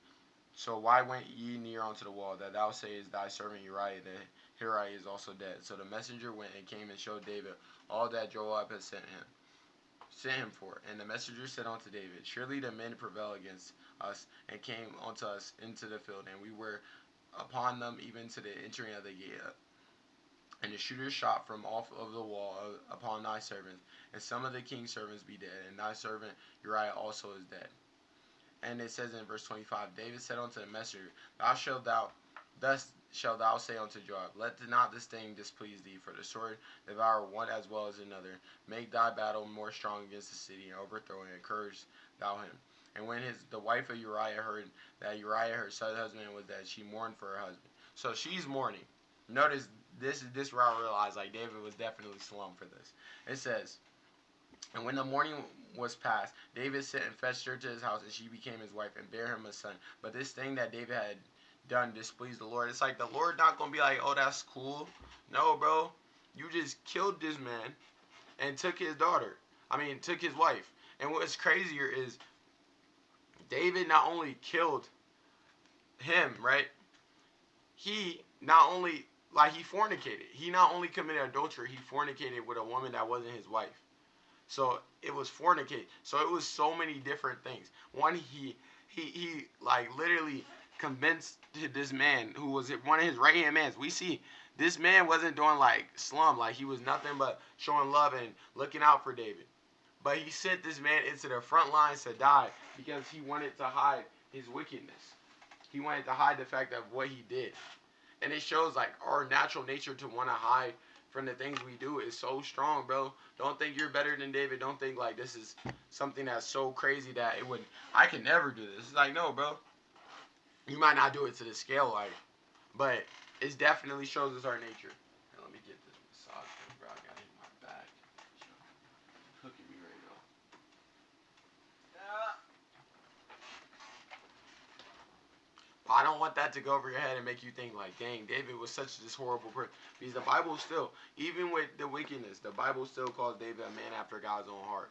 So why went ye near unto the wall, that thou sayest thy servant Uriah, that Uriah is also dead? So the messenger went and came and showed David all that Joab had sent him for. And the messenger said unto David, Surely the men prevail against us, and came unto us into the field, and we were upon them even to the entering of the gate. And the shooters shot from off of the wall upon thy servants, and some of the king's servants be dead, and thy servant Uriah also is dead. And it says in verse 25, David said unto the messenger, Thus shalt thou say unto Joab, Let not this thing displease thee, for the sword devour one as well as another. Make thy battle more strong against the city, and overthrow and encourage thou him. And when the wife of Uriah heard that Uriah her son's husband was dead, she mourned for her husband. So she's mourning. Notice this where I realized like David was definitely slummed for this. It says, and when the morning was past, David sent and fetched her to his house, and she became his wife, and bare him a son. But this thing that David had done displeased the Lord. It's like the Lord not going to be like, oh, that's cool. No, bro. You just killed this man and took his daughter. Took his wife. And what's crazier is David not only killed him, right? He not only, he fornicated. He not only committed adultery, he fornicated with a woman that wasn't his wife. So it was fornicate. So it was so many different things. One, he literally convinced this man who was one of his right hand mans. We see this man wasn't doing slum, he was nothing but showing love and looking out for David. But he sent this man into the front lines to die because he wanted to hide his wickedness. He wanted to hide the fact of what he did. And it shows our natural nature to want to hide from the things we do is so strong, bro. Don't think you're better than David. Don't think this is something that's so crazy that I can never do this. It's no, bro. You might not do it to the scale, but it definitely shows us our nature. Here, let me get this massage thing, bro. I got it in my back. Hooking me right now. I don't want that to go over your head and make you think dang, David was such this horrible person. Because the Bible still, even with the wickedness, the Bible still calls David a man after God's own heart.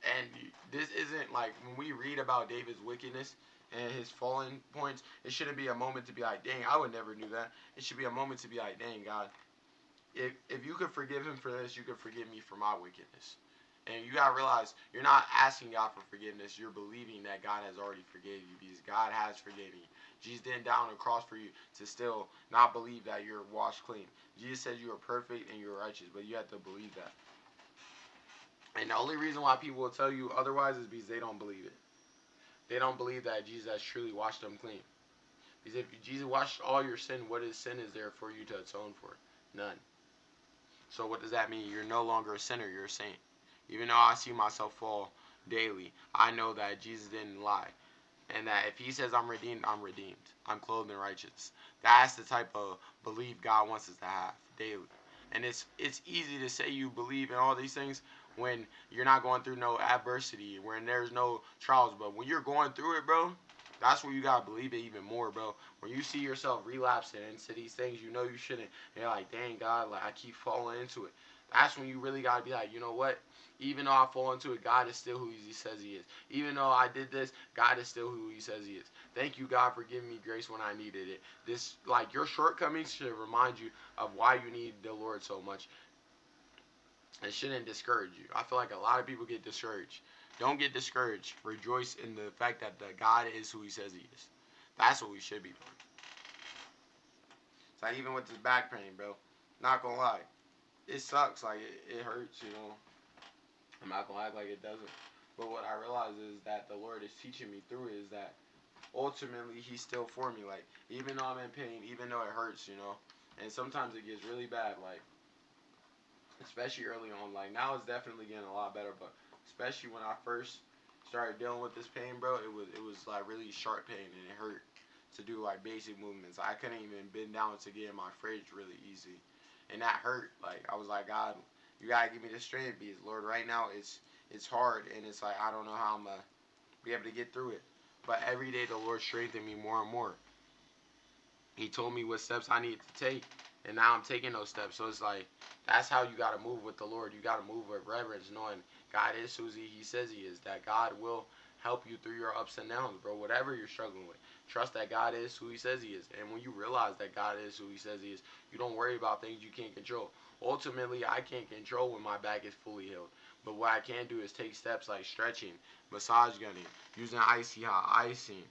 And this isn't when we read about David's wickedness and his fallen points, it shouldn't be a moment to be dang, I would never do that. It should be a moment to be dang, God, if you could forgive him for this, you could forgive me for my wickedness. And you gotta realize, you're not asking God for forgiveness, you're believing that God has already forgiven you, because God has forgiven you. Jesus didn't die on the cross for you to still not believe that you're washed clean. Jesus said you are perfect and you're righteous, but you have to believe that. And the only reason why people will tell you otherwise is because they don't believe it. They don't believe that Jesus has truly washed them clean. Because if Jesus washed all your sin, what is sin is there for you to atone for? None. So what does that mean? You're no longer a sinner, you're a saint. Even though I see myself fall daily, I know that Jesus didn't lie. And that if he says I'm redeemed, I'm redeemed. I'm clothed in righteousness. That's the type of belief God wants us to have daily. And it's easy to say you believe in all these things when you're not going through no adversity, when there's no trials. But when you're going through it, bro, that's where you got to believe it even more, bro. When you see yourself relapsing into these things you know you shouldn't, and you're dang, God, I keep falling into it. That's when you really got to be you know what? Even though I fall into it, God is still who he says he is. Even though I did this, God is still who he says he is. Thank you, God, for giving me grace when I needed it. This, your shortcomings should remind you of why you need the Lord so much. It shouldn't discourage you. I feel a lot of people get discouraged. Don't get discouraged. Rejoice in the fact that God is who he says he is. That's what we should be doing. It's even with this back pain, bro. Not gonna lie. It sucks. It hurts, you know. I'm not gonna act like it doesn't. But what I realize is that the Lord is teaching me through it is that ultimately he's still for me. Even though I'm in pain, even though it hurts, you know. And sometimes it gets really bad, especially early on. Now it's definitely getting a lot better, but especially when I first started dealing with this pain, bro, it was really sharp pain, and it hurt to do basic movements. I couldn't even bend down to get in my fridge really easy. And that hurt. I was God, you gotta give me the strength, because Lord, right now it's hard, and it's I don't know how I'm gonna be able to get through it. But every day the Lord strengthened me more and more. He told me what steps I needed to take, and now I'm taking those steps. So it's That's how you got to move with the Lord. You got to move with reverence, knowing God is who he says he is. That God will help you through your ups and downs, bro. Whatever you're struggling with, trust that God is who he says he is. And when you realize that God is who he says he is, you don't worry about things you can't control. Ultimately, I can't control when my back is fully healed. But what I can do is take steps like stretching, massage gunning, using icy hot, icing,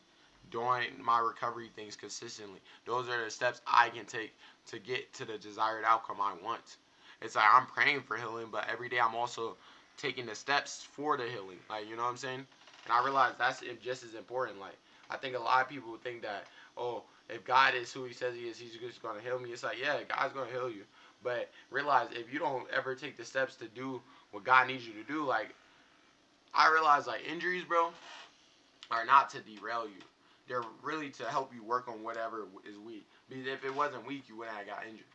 doing my recovery things consistently. Those are the steps I can take to get to the desired outcome I want. It's like I'm praying for healing, but every day I'm also taking the steps for the healing. Like, you know what I'm saying? And I realize that's just as important. Like, I think a lot of people think that, oh, if God is who he says he is, he's just going to heal me. It's like, yeah, God's going to heal you. But realize if you don't ever take the steps to do what God needs you to do, like, I realize, like, injuries, bro, are not to derail you. They're really to help you work on whatever is weak. Because if it wasn't weak, you wouldn't have got injured.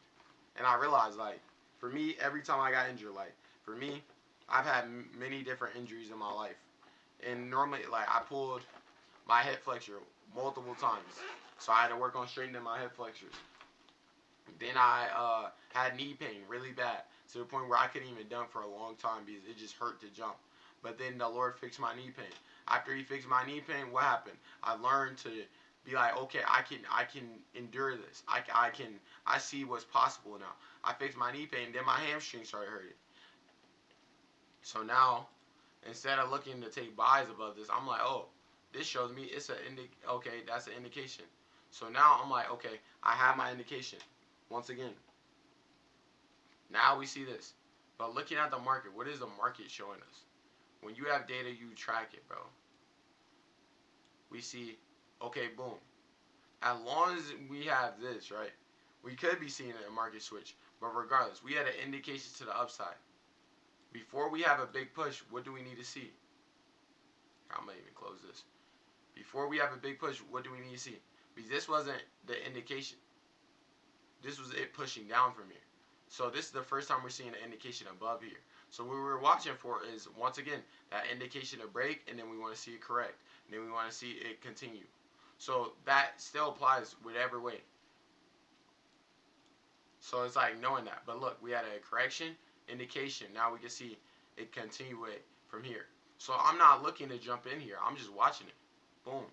And I realized, like, for me, every time I got injured, like, for me, I've had many different injuries in my life. And normally, like, I pulled my hip flexor multiple times. So I had to work on straightening my hip flexors. Then I had knee pain really bad to the point where I couldn't even dunk for a long time because it just hurt to jump. But then the Lord fixed my knee pain. After he fixed my knee pain, what happened? I learned to be like, okay, I can endure this. I see what's possible now. I fixed my knee pain, then my hamstring started hurting. So now, instead of looking to take buys above this, I'm like, oh, this shows me it's okay, that's an indication. So now I'm like, okay, I have my indication. Once again, now we see this. But looking at the market, what is the market showing us? When you have data, you track it, bro. We see, okay, boom. As long as we have this, right, we could be seeing a market switch. But regardless, we had an indication to the upside. Before we have a big push, what do we need to see? I'm going to even close this. Before we have a big push, what do we need to see? Because this wasn't the indication. This was it pushing down from here. So this is the first time we're seeing an indication above here. So what we're watching for is, once again, that indication to break, and then we want to see it correct. And then we want to see it continue. So that still applies whatever way. So it's like knowing that. But look, we had a correction, indication. Now we can see it continue from here. So I'm not looking to jump in here. I'm just watching it. Boom.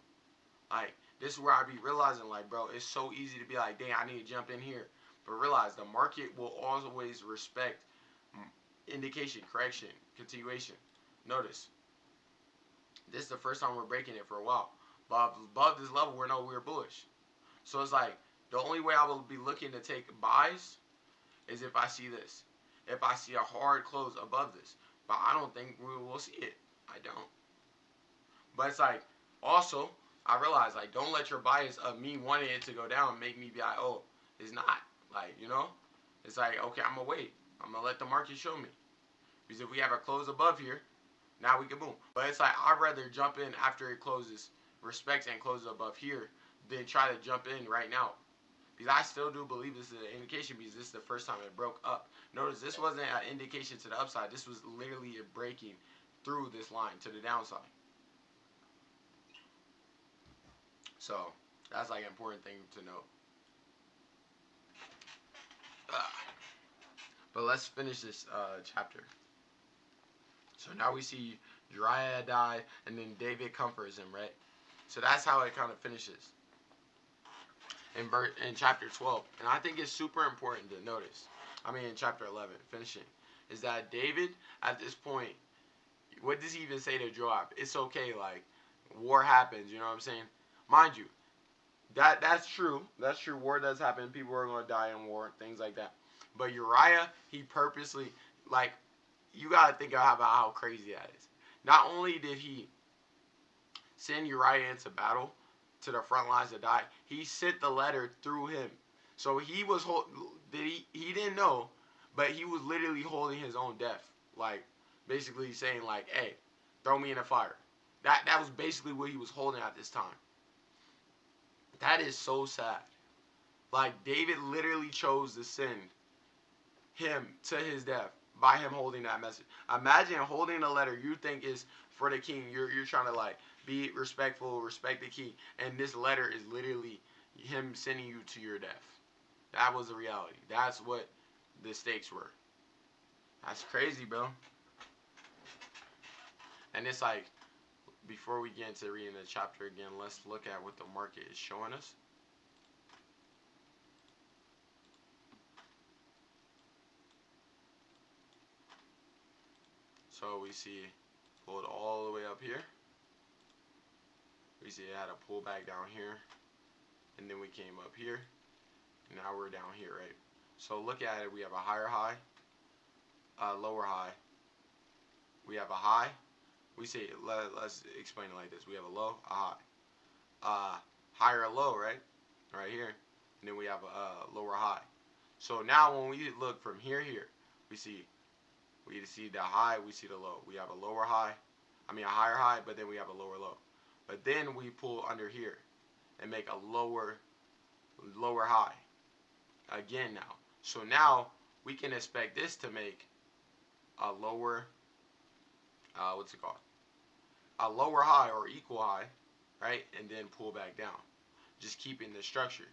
Like, this is where I be realizing, like, bro, it's so easy to be like, dang, I need to jump in here. But realize the market will always respect indication, correction, continuation. Notice, this is the first time we're breaking it for a while. But above this level, we're bullish. So it's like, the only way I will be looking to take buys is if I see this. If I see a hard close above this. But I don't think we will see it. I don't. But it's like, also, I realize, like, don't let your bias of me wanting it to go down make me be like, oh, it's not. Like, you know? It's like, okay, I'm going to wait. I'm going to let the market show me. Because if we have a close above here, now we can boom. But it's like, I'd rather jump in after it closes, respects and closes above here, than try to jump in right now. Because I still do believe this is an indication, because this is the first time it broke up. Notice, this wasn't an indication to the upside. This was literally a breaking through this line to the downside. So, that's like an important thing to note. But let's finish this chapter. So now we see Uriah die, and then David comforts him, right? So that's how it kind of finishes in chapter 12. And I think it's super important to notice, in chapter 11, finishing, is that David, at this point, what does he even say to Joab? It's okay, like, war happens, you know what I'm saying? Mind you, that's true. That's true. War does happen. People are going to die in war, things like that. But Uriah, he purposely, like, you got to think about how crazy that is. Not only did he send Uriah into battle to the front lines to die, he sent the letter through him. So he was, he didn't know, but he was literally holding his own death. Like, basically saying, like, hey, throw me in the fire. That was basically what he was holding at this time. That is so sad. Like, David literally chose to send him to his death by him holding that message. Imagine holding a letter you think is for the king. You're trying to, like, be respectful, respect the king. And this letter is literally him sending you to your death. That was the reality. That's what the stakes were. That's crazy, bro. And it's like, before we get into reading the chapter again, let's look at what the market is showing us. So we see pulled all the way up here. We see it had a pullback down here. And then we came up here. And now we're down here, right? So look at it. We have a higher high, a lower high. We have a high. We say, let's explain it like this. We have a low, a high. Higher low, right? Right here. And then we have a lower high. So now when we look from here, we see the high, we see the low. We have a lower high, a higher high, but then we have a lower low. But then we pull under here and make a lower high again now. So now we can expect this to make a lower, a lower high or equal high, right? And then pull back down, just keeping the structure.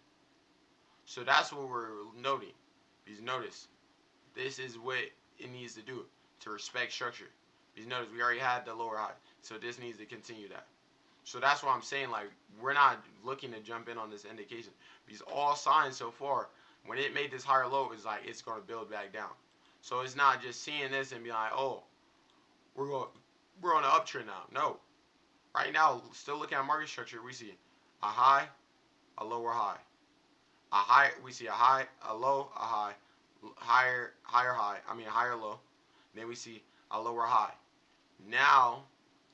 So that's what we're noting. Because notice, this is what it needs to do to respect structure. Because notice, we already had the lower high, so this needs to continue that. So that's why I'm saying, like, we're not looking to jump in on this indication. Because all signs so far, when it made this higher low, it's like it's going to build back down. So it's not just seeing this and being like, oh, we're on an uptrend now. No. Right now, still looking at market structure, we see a high, a lower high. A high, we see a high, a low, a high, higher high, a higher low. Then we see a lower high. Now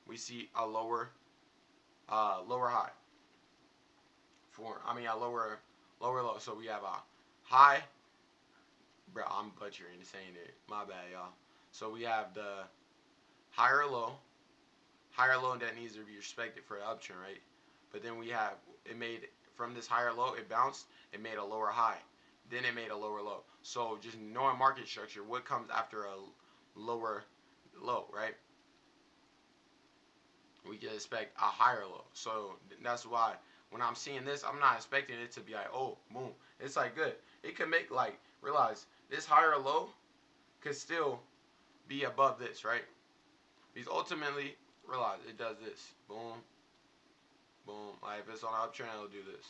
we see a lower high. A lower low. So we have a high. Bro, I'm butchering saying it. My bad, y'all. So we have the higher low that needs to be respected for an uptrend, right? But then we have, it made, from this higher low, it bounced, it made a lower high. Then it made a lower low. So just knowing market structure, what comes after a lower low, right? We can expect a higher low. So that's why when I'm seeing this, I'm not expecting it to be like, oh, boom. It's like good. It could make, like, realize this higher low could still be above this, right? Because ultimately, realize it does this. Boom. Boom. Like if it's on an uptrend, it'll do this.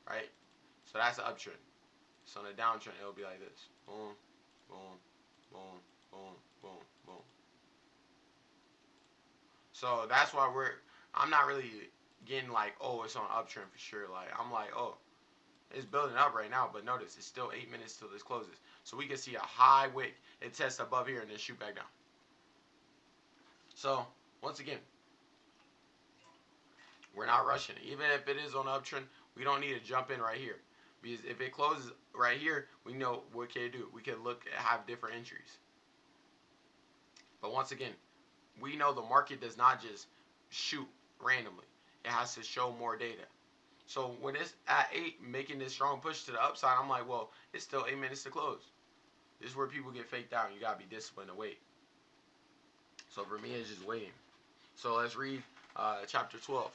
Right? So that's an uptrend. So on a downtrend, it'll be like this. Boom. Boom. Boom. Boom. Boom. Boom. So that's why I'm not really getting like, oh, it's on an uptrend for sure. Like, I'm like, oh, it's building up right now, but notice it's still 8 minutes till this closes. So we can see a high wick. It tests above here and then shoot back down. So, once again, we're not rushing it. Even if it is on an uptrend, we don't need to jump in right here. Because if it closes right here, we know what can it do. We can look at have different entries. But once again, we know the market does not just shoot randomly. It has to show more data. So when it's at 8 making this strong push to the upside, I'm like, well, it's still 8 minutes to close. This is where people get faked out and you got to be disciplined to wait. So for me, it's just waiting. So let's read chapter 12.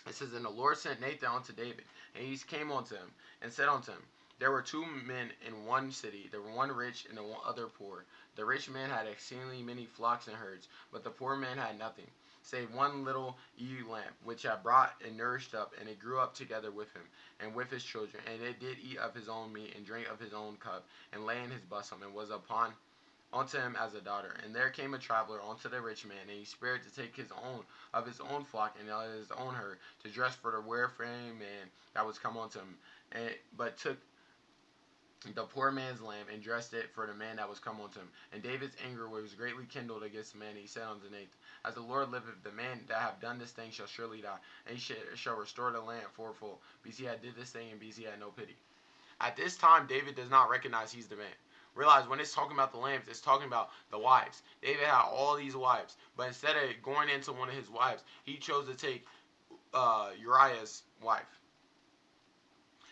It says, and the Lord sent Nathan unto David, and he came unto him, and said unto him, there were two men in one city, the one rich and the other poor. The rich man had exceedingly many flocks and herds, but the poor man had nothing, save one little ewe lamb, which had brought and nourished up, and it grew up together with him, and with his children. And it did eat of his own meat, and drank of his own cup, and lay in his bosom, and was upon unto him as a daughter. And there came a traveler unto the rich man, and he spared to take his own of his own flock and of his own herd, to dress for the wear-frame man that was come unto him, but took the poor man's lamb and dressed it for the man that was come unto him. And David's anger was greatly kindled against the man, and he said unto Nathan, as the Lord liveth, the man that have done this thing shall surely die, and he shall restore the land fourfold, because he had did this thing, and because he had no pity. At this time, David does not recognize he's the man. Realize when it's talking about the lambs, it's talking about the wives. David had all these wives, but instead of going into one of his wives, he chose to take Uriah's wife.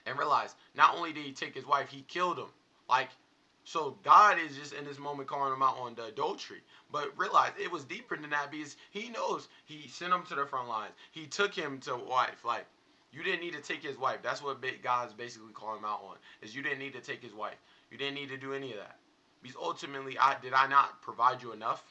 And realize, not only did he take his wife, he killed him. Like, so God is just in this moment calling him out on the adultery. But realize, it was deeper than that, because he knows he sent him to the front lines. He took him to wife. Like, you didn't need to take his wife. That's what God's basically calling him out on, is you didn't need to take his wife. You didn't need to do any of that. Because ultimately, did I not provide you enough?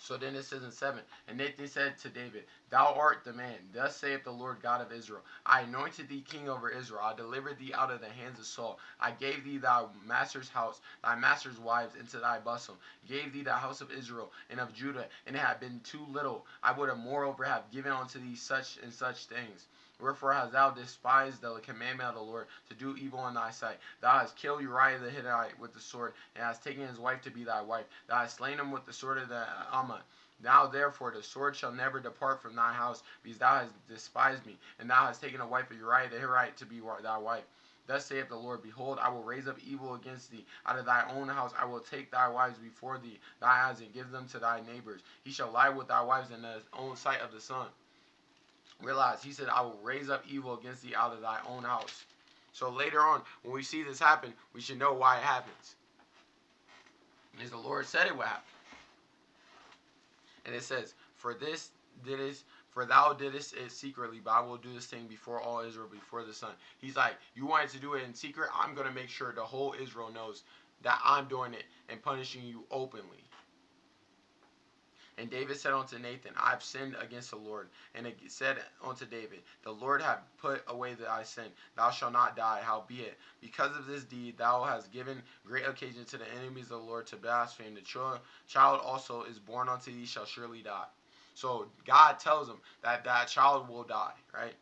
So then it says in 7, and Nathan said to David, Thou art the man. Thus saith the Lord God of Israel, I anointed thee king over Israel. I delivered thee out of the hands of Saul. I gave thee thy master's house, thy master's wives into thy bosom. Gave thee the house of Israel and of Judah, and it had been too little. I would have moreover have given unto thee such and such things. Wherefore hast thou despised the commandment of the Lord to do evil in thy sight? Thou hast killed Uriah the Hittite with the sword, and hast taken his wife to be thy wife. Thou hast slain him with the sword of the Ammon. Now therefore the sword shall never depart from thy house, because thou hast despised me, and thou hast taken a wife of Uriah the Hittite to be thy wife. Thus saith the Lord, Behold, I will raise up evil against thee. Out of thy own house I will take thy wives before thee, thy eyes, and give them to thy neighbors. He shall lie with thy wives in the own sight of the sun. Realize, he said, I will raise up evil against thee out of thy own house. So later on, when we see this happen, we should know why it happens. Because the Lord said it would happen. And it says, For thou didst it secretly, but I will do this thing before all Israel, before the sun. He's like, you wanted to do it in secret? I'm going to make sure the whole Israel knows that I'm doing it and punishing you openly. And David said unto Nathan, I have sinned against the Lord. And it said unto David, The Lord hath put away thy sin. Thou shalt not die. Howbeit, because of this deed, thou hast given great occasion to the enemies of the Lord to blaspheme. The child also is born unto thee shall surely die. So God tells him that that child will die, right?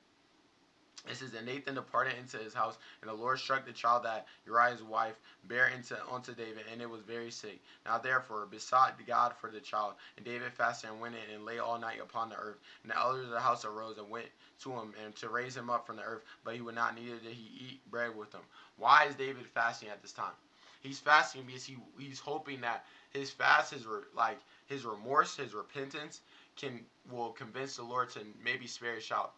It says, And Nathan departed into his house, and the Lord struck the child that Uriah's wife bare unto David, and it was very sick. Now therefore besought God for the child, and David fasted and went in and lay all night upon the earth. And the elders of the house arose and went to him and to raise him up from the earth, but he would not, neither did he eat bread with them. Why is David fasting at this time? He's fasting because he's hoping that his fast, his remorse, his repentance will convince the Lord to maybe spare his child.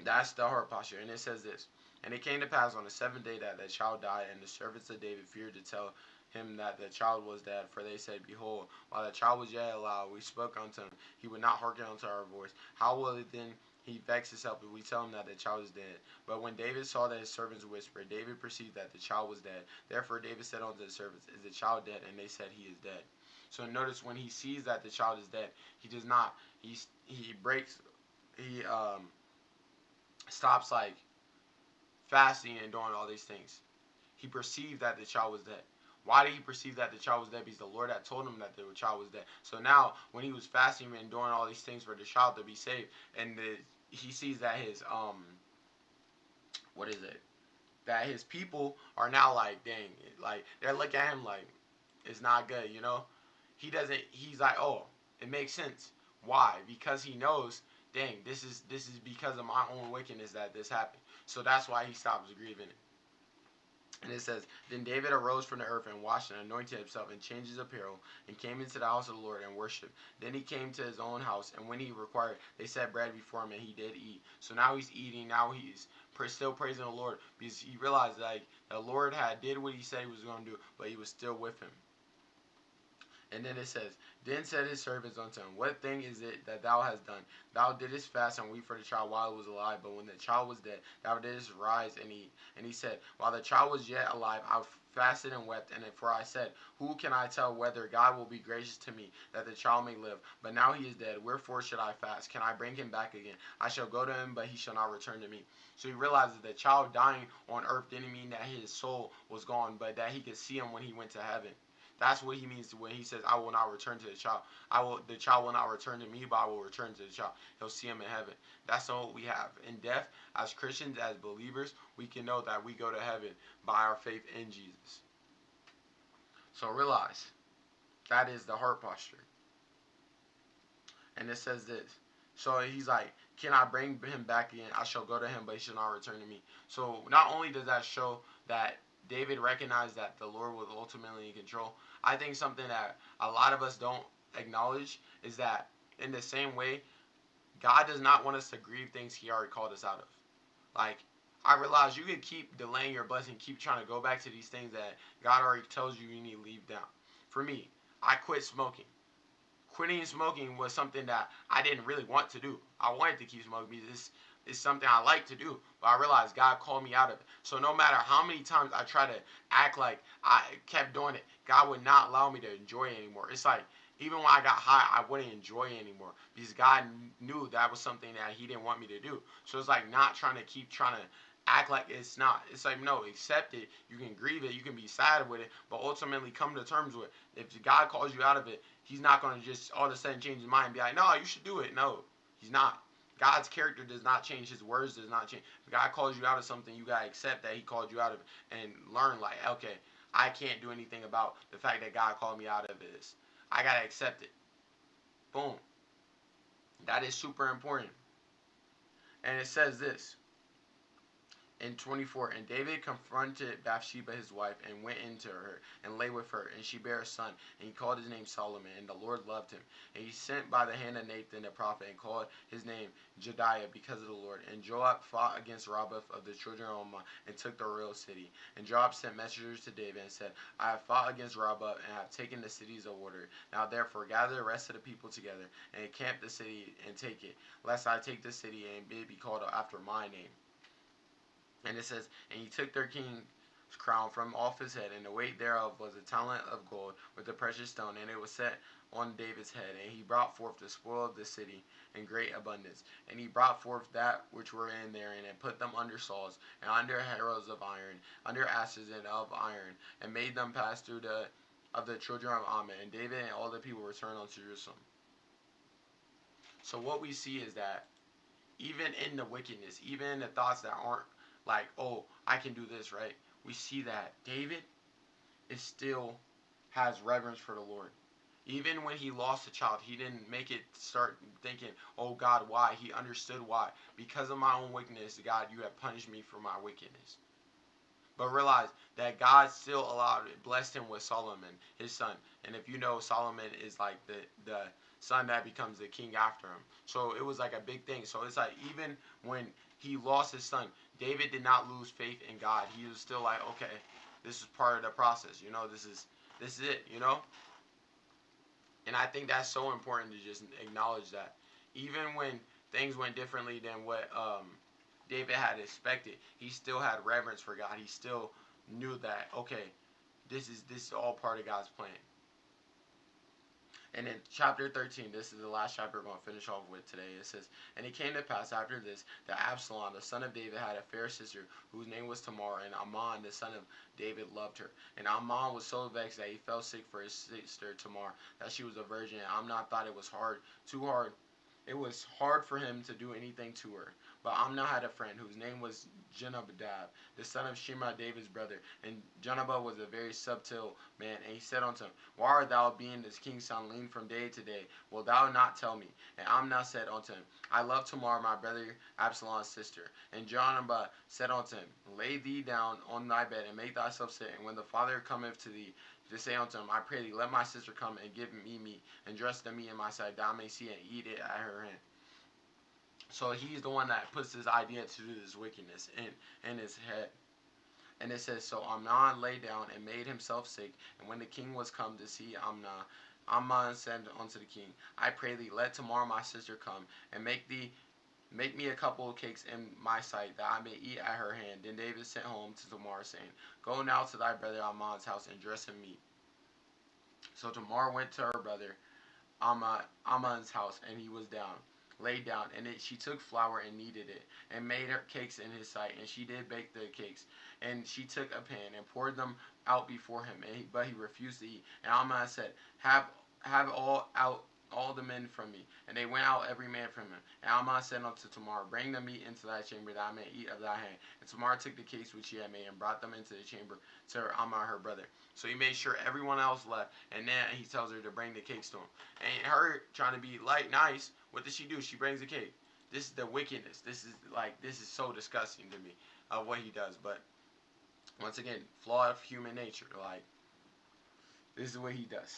That's the heart posture. And it says this, And it came to pass on the 7th day that the child died, and the servants of David feared to tell him that the child was dead. For they said, Behold, while the child was yet alive, we spoke unto him. He would not hearken unto our voice. How will it then he vex himself if we tell him that the child is dead? But when David saw that his servants whispered, David perceived that the child was dead. Therefore David said unto the servants, Is the child dead? And they said, He is dead. So notice when he sees that the child is dead, he does not, he stops fasting and doing all these things. He perceived that the child was dead. Why did he perceive that the child was dead? Because the Lord had told him that the child was dead. So now, when he was fasting and doing all these things for the child to be saved, and he sees that his that his people are now dang, they're looking at him like it's not good, you know. He's like, oh, it makes sense. Why? Because he knows, dang, this is because of my own wickedness that this happened. So that's why he stops grieving it. And it says, Then David arose from the earth and washed and anointed himself and changed his apparel and came into the house of the Lord and worshipped. Then he came to his own house, and when he required, they set bread before him, and he did eat. So now he's eating. Now he's still praising the Lord, because he realized the Lord did what he said he was going to do, but he was still with him. And then it says, Then said his servants unto him, What thing is it that thou hast done? Thou didst fast and weep for the child while it was alive, but when the child was dead, thou didst rise and eat. And he said, While the child was yet alive, I fasted and wept, and for I said, Who can I tell whether God will be gracious to me, that the child may live? But now he is dead, wherefore should I fast? Can I bring him back again? I shall go to him, but he shall not return to me. So he realizes the child dying on earth didn't mean that his soul was gone, but that he could see him when he went to heaven. That's what he means when he says, I will not return to the child. The child will not return to me, but I will return to the child. He'll see him in heaven. That's all we have. In death, as Christians, as believers, we can know that we go to heaven by our faith in Jesus. So realize, that is the heart posture. And it says this. So he's like, can I bring him back again? I shall go to him, but he shall not return to me. So not only does that show that David recognized that the Lord was ultimately in control, I think something that a lot of us don't acknowledge is that in the same way, God does not want us to grieve things he already called us out of. I realize you can keep delaying your blessing, keep trying to go back to these things that God already tells you need to leave down. For me, I quit smoking. Quitting smoking was something that I didn't really want to do. I wanted to keep smoking because it's something I like to do. But I realized God called me out of it. So no matter how many times I try to act like I kept doing it, God would not allow me to enjoy it anymore. It's like even when I got high, I wouldn't enjoy it anymore because God knew that was something that He didn't want me to do. So it's like not trying to keep trying to act like it's not. It's like no, accept it. You can grieve it. You can be sad with it, but ultimately come to terms with it. If God calls you out of it, He's not going to just all of a sudden change His mind and be like, no, you should do it. No, He's not. God's character does not change. His words does not change. If God calls you out of something, you gotta accept that He called you out of it and learn like, okay, I can't do anything about the fact that God called me out of this. I gotta accept it. Boom. That is super important. And it says this in 24, and David confronted Bathsheba his wife and went into her and lay with her, and she bare a son, and he called his name Solomon, and the Lord loved him. And he sent by the hand of Nathan the prophet and called his name Jediah because of the Lord. And Joab fought against Rabbah of the children of Ammon and took the royal city. And Joab sent messengers to David and said, I have fought against Rabbah and have taken the cities of order. Now therefore gather the rest of the people together and encamp the city and take it, lest I take the city and it be called after my name. And it says, and he took their king's crown from off his head, and the weight thereof was a talent of gold with a precious stone, and it was set on David's head. And he brought forth the spoil of the city in great abundance. And he brought forth that which were in therein, and put them under saws, and under harrows of iron, under asses and of iron, and made them pass through of the children of Ammon. And David and all the people returned unto Jerusalem. So what we see is that even in the wickedness, even in the thoughts that aren't like, oh, I can do this, right? We see that David is still has reverence for the Lord. Even when he lost a child, he didn't make it start thinking, oh God, why? He understood why. Because of my own wickedness, God, you have punished me for my wickedness. But realize that God still blessed him with Solomon, his son. And if you know, Solomon is like the son that becomes the king after him. So it was like a big thing. So it's like even when he lost his son, David did not lose faith in God. He was still like, okay, this is part of the process. You know, this is it. You know, and I think that's so important to just acknowledge that, even when things went differently than what David had expected, he still had reverence for God. He still knew that, okay, this is all part of God's plan. And in chapter 13, this is the last chapter we're going to finish off with today. It says, and it came to pass after this that Absalom, the son of David, had a fair sister whose name was Tamar, and Amnon, the son of David, loved her. And Amnon was so vexed that he fell sick for his sister Tamar, that she was a virgin. And Amnon thought it was too hard. It was hard for him to do anything to her. But Amnon had a friend whose name was Jonadab, the son of Shema, David's brother. And Jonadab was a very subtle man. And he said unto him, why art thou, being this king's son, lean from day to day? Wilt thou not tell me? And Amnon said unto him, I love Tamar, my brother Absalom's sister. And Jonadab said unto him, lay thee down on thy bed, and make thyself sit. And when the father cometh to thee, to say unto him, I pray thee, let my sister come and give me meat, and dress the meat in my sight, that I may see and eat it at her hand. So he's the one that puts this idea to do this wickedness in his head. And it says, so Amnon lay down and made himself sick. And when the king was come to see Amnon, Amnon said unto the king, I pray thee, let Tamar my sister come, and make me a couple of cakes in my sight, that I may eat at her hand. Then David sent home to Tamar, saying, go now to thy brother Amnon's house, and dress him meat. So Tamar went to her brother Amnon's house, and he was laid down, and she took flour and kneaded it, and made her cakes in his sight, and she did bake the cakes. And she took a pan and poured them out before him, but he refused to eat. And Amnon said, have all the men from me. And they went out every man from him. And Amnon said unto Tamar, bring the meat into thy chamber, that I may eat of thy hand. And Tamar took the cakes which she had made, and brought them into the chamber to Amnon her brother. So he made sure everyone else left, and then he tells her to bring the cakes to him. And her trying to be nice, what does she do? She brings the cake. This is the wickedness. This is so disgusting to me of what he does. But once again, flaw of human nature. Like, this is what he does.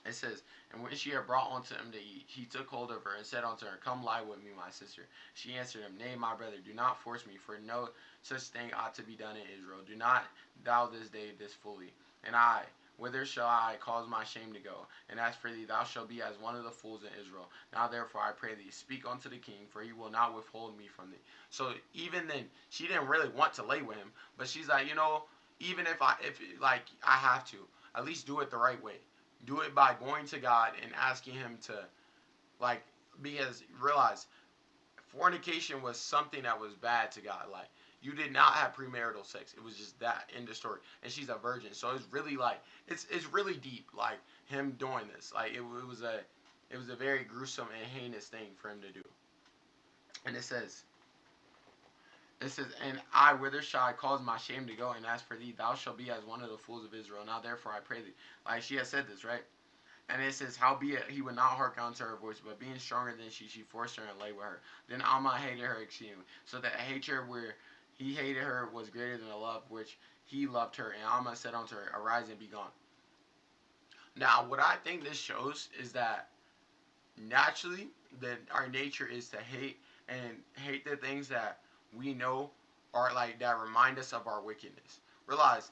It says, and when she had brought unto him to eat, he took hold of her and said unto her, come lie with me, my sister. She answered him, nay, my brother, do not force me, for no such thing ought to be done in Israel. Do not thou this day this fully. And I whither shall I cause my shame to go? And as for thee, thou shalt be as one of the fools in Israel. Now therefore I pray thee, speak unto the king, for he will not withhold me from thee. So even then, she didn't really want to lay with him, but she's like, even if like I have to, at least do it the right way. Do it by going to God and asking him to, like, because realize fornication was something that was bad to God. Like, you did not have premarital sex. It was just that in the story. And she's a virgin. So it's really like it's really deep, like him doing this. Like it was a very gruesome and heinous thing for him to do. And it says, and I, whither shall I cause my shame to go? And as for thee, thou shalt be as one of the fools of Israel. Now therefore I pray thee. Like she has said this, right? And it says, howbeit he would not hearken unto her voice, but being stronger than she forced her and lay with her. Then Alma hated her exceedingly. So that hatred where he hated her was greater than the love which he loved her. And Alma said unto her, arise and be gone. Now, what I think this shows is that naturally, that our nature is to hate and hate the things that we know are like that remind us of our wickedness. Realize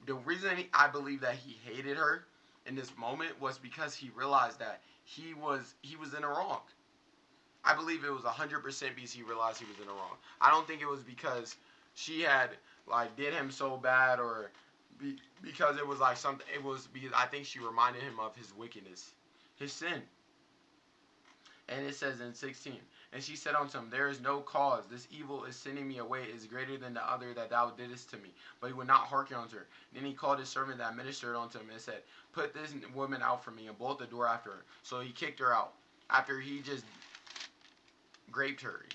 the reason I believe that he hated her in this moment was because he realized that he was in the wrong. I believe it was 100% because he realized he was in the wrong. I don't think it was because she had like did him so bad or because it was like something. It was because I think she reminded him of his wickedness, his sin. And it says in 16, and she said unto him, there is no cause. This evil is sending me away is greater than the other that thou didst to me. But he would not hearken unto her. Then he called his servant that ministered unto him and said, put this woman out from me and bolt the door after her. So he kicked her out after he just raped her.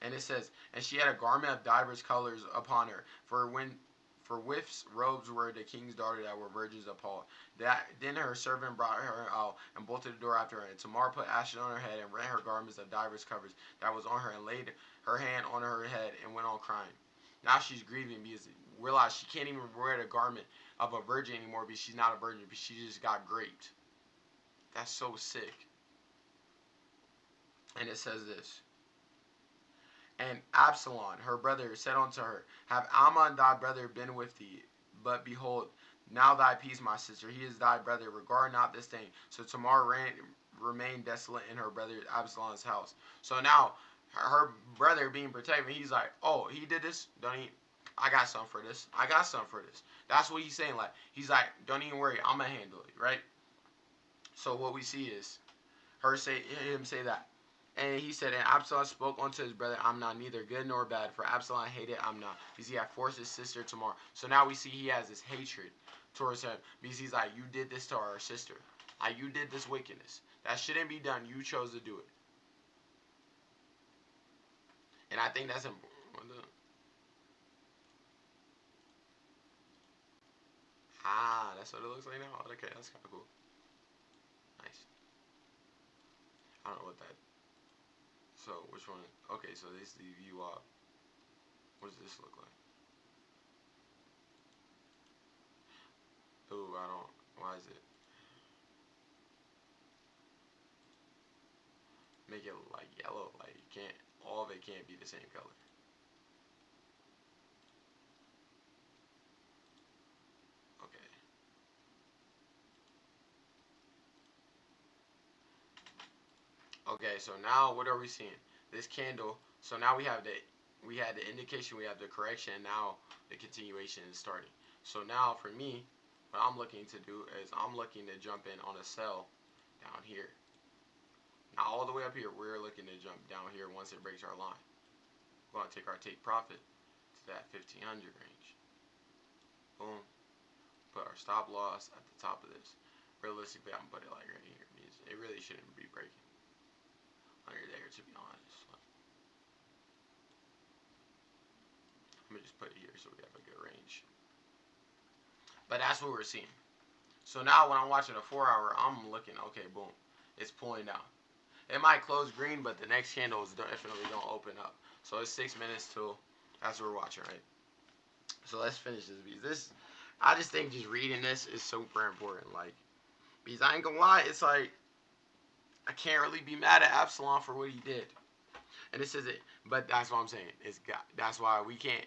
And it says, and she had a garment of divers colors upon her. For Wif's robes were the king's daughter that were virgins of Paul. Then her servant brought her out and bolted the door after her. And Tamar put ashes on her head and rent her garments of divers covers that was on her and laid her hand on her head and went on crying. Now she's grieving because realize she can't even wear the garment of a virgin anymore because she's not a virgin because she just got raped. That's so sick. And it says this. And Absalom, her brother, said unto her, have Amnon thy brother been with thee? But behold, now thy peace, my sister, he is thy brother. Regard not this thing. So Tamar remained desolate in her brother Absalom's house. So now her brother being protected, he's like, oh, he did this? Don't he? I got something for this. I got something for this. That's what he's saying. Like, he's like, don't even worry, I'm going to handle it, right? So what we see is him say that. And he said, and Absalom spoke unto his brother Amnon, neither good nor bad, for Absalom hated Amnon, because he had forced his sister Tamar. So now we see he has this hatred towards him, because he's like, you did this to our sister. Like, you did this wickedness. That shouldn't be done. You chose to do it. And I think that's important. That's what it looks like now? Okay, that's kind of cool. Nice. I don't know what that. So, which one? Okay, so this is the view up. What does this look like? Ooh, I don't. Why is it? Make it like yellow. Like, you can't. All of it can't be the same color. Okay. Okay, so now what are we seeing? This candle. So now we had the indication, we have the correction, and now the continuation is starting. So now for me, what I'm looking to do is I'm looking to jump in on a cell down here. Now all the way up here, we're looking to jump down here once it breaks our line. We're going to take our take profit to that 1500 range. Boom. Put our stop loss at the top of this. Realistically, I'm going to put it like right here. It really shouldn't be breaking under there, to be honest. I'm going to just put it here so we have a good range. But that's what we're seeing. So now when I'm watching a 4 hour, I'm looking, okay, boom. It's pulling down. It might close green, but the next candle is definitely going to open up. So it's 6 minutes till that's what we're watching, right? So let's finish this. Because I just think just reading this is super important. Like, because I ain't gonna lie, it's like, I can't really be mad at Absalom for what he did. And this is it. But that's what I'm saying. That's why we can't.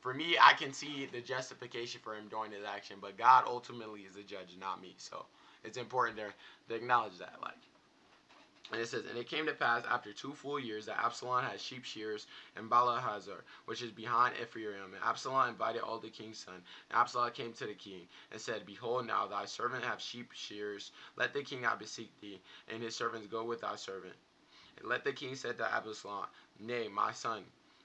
for me, I can see the justification for him doing his action, but God ultimately is the judge, not me. So it's important to acknowledge that. Like, and it says, and it came to pass after 2 full years that Absalom had sheep shears in Balahazar, which is behind Ephraim. And Absalom invited all the king's sons. And Absalom came to the king and said, Behold, now thy servant have sheep shears. Let the king, I beseech thee, and his servants go with thy servant. And let the king said to Absalom, Nay, my son,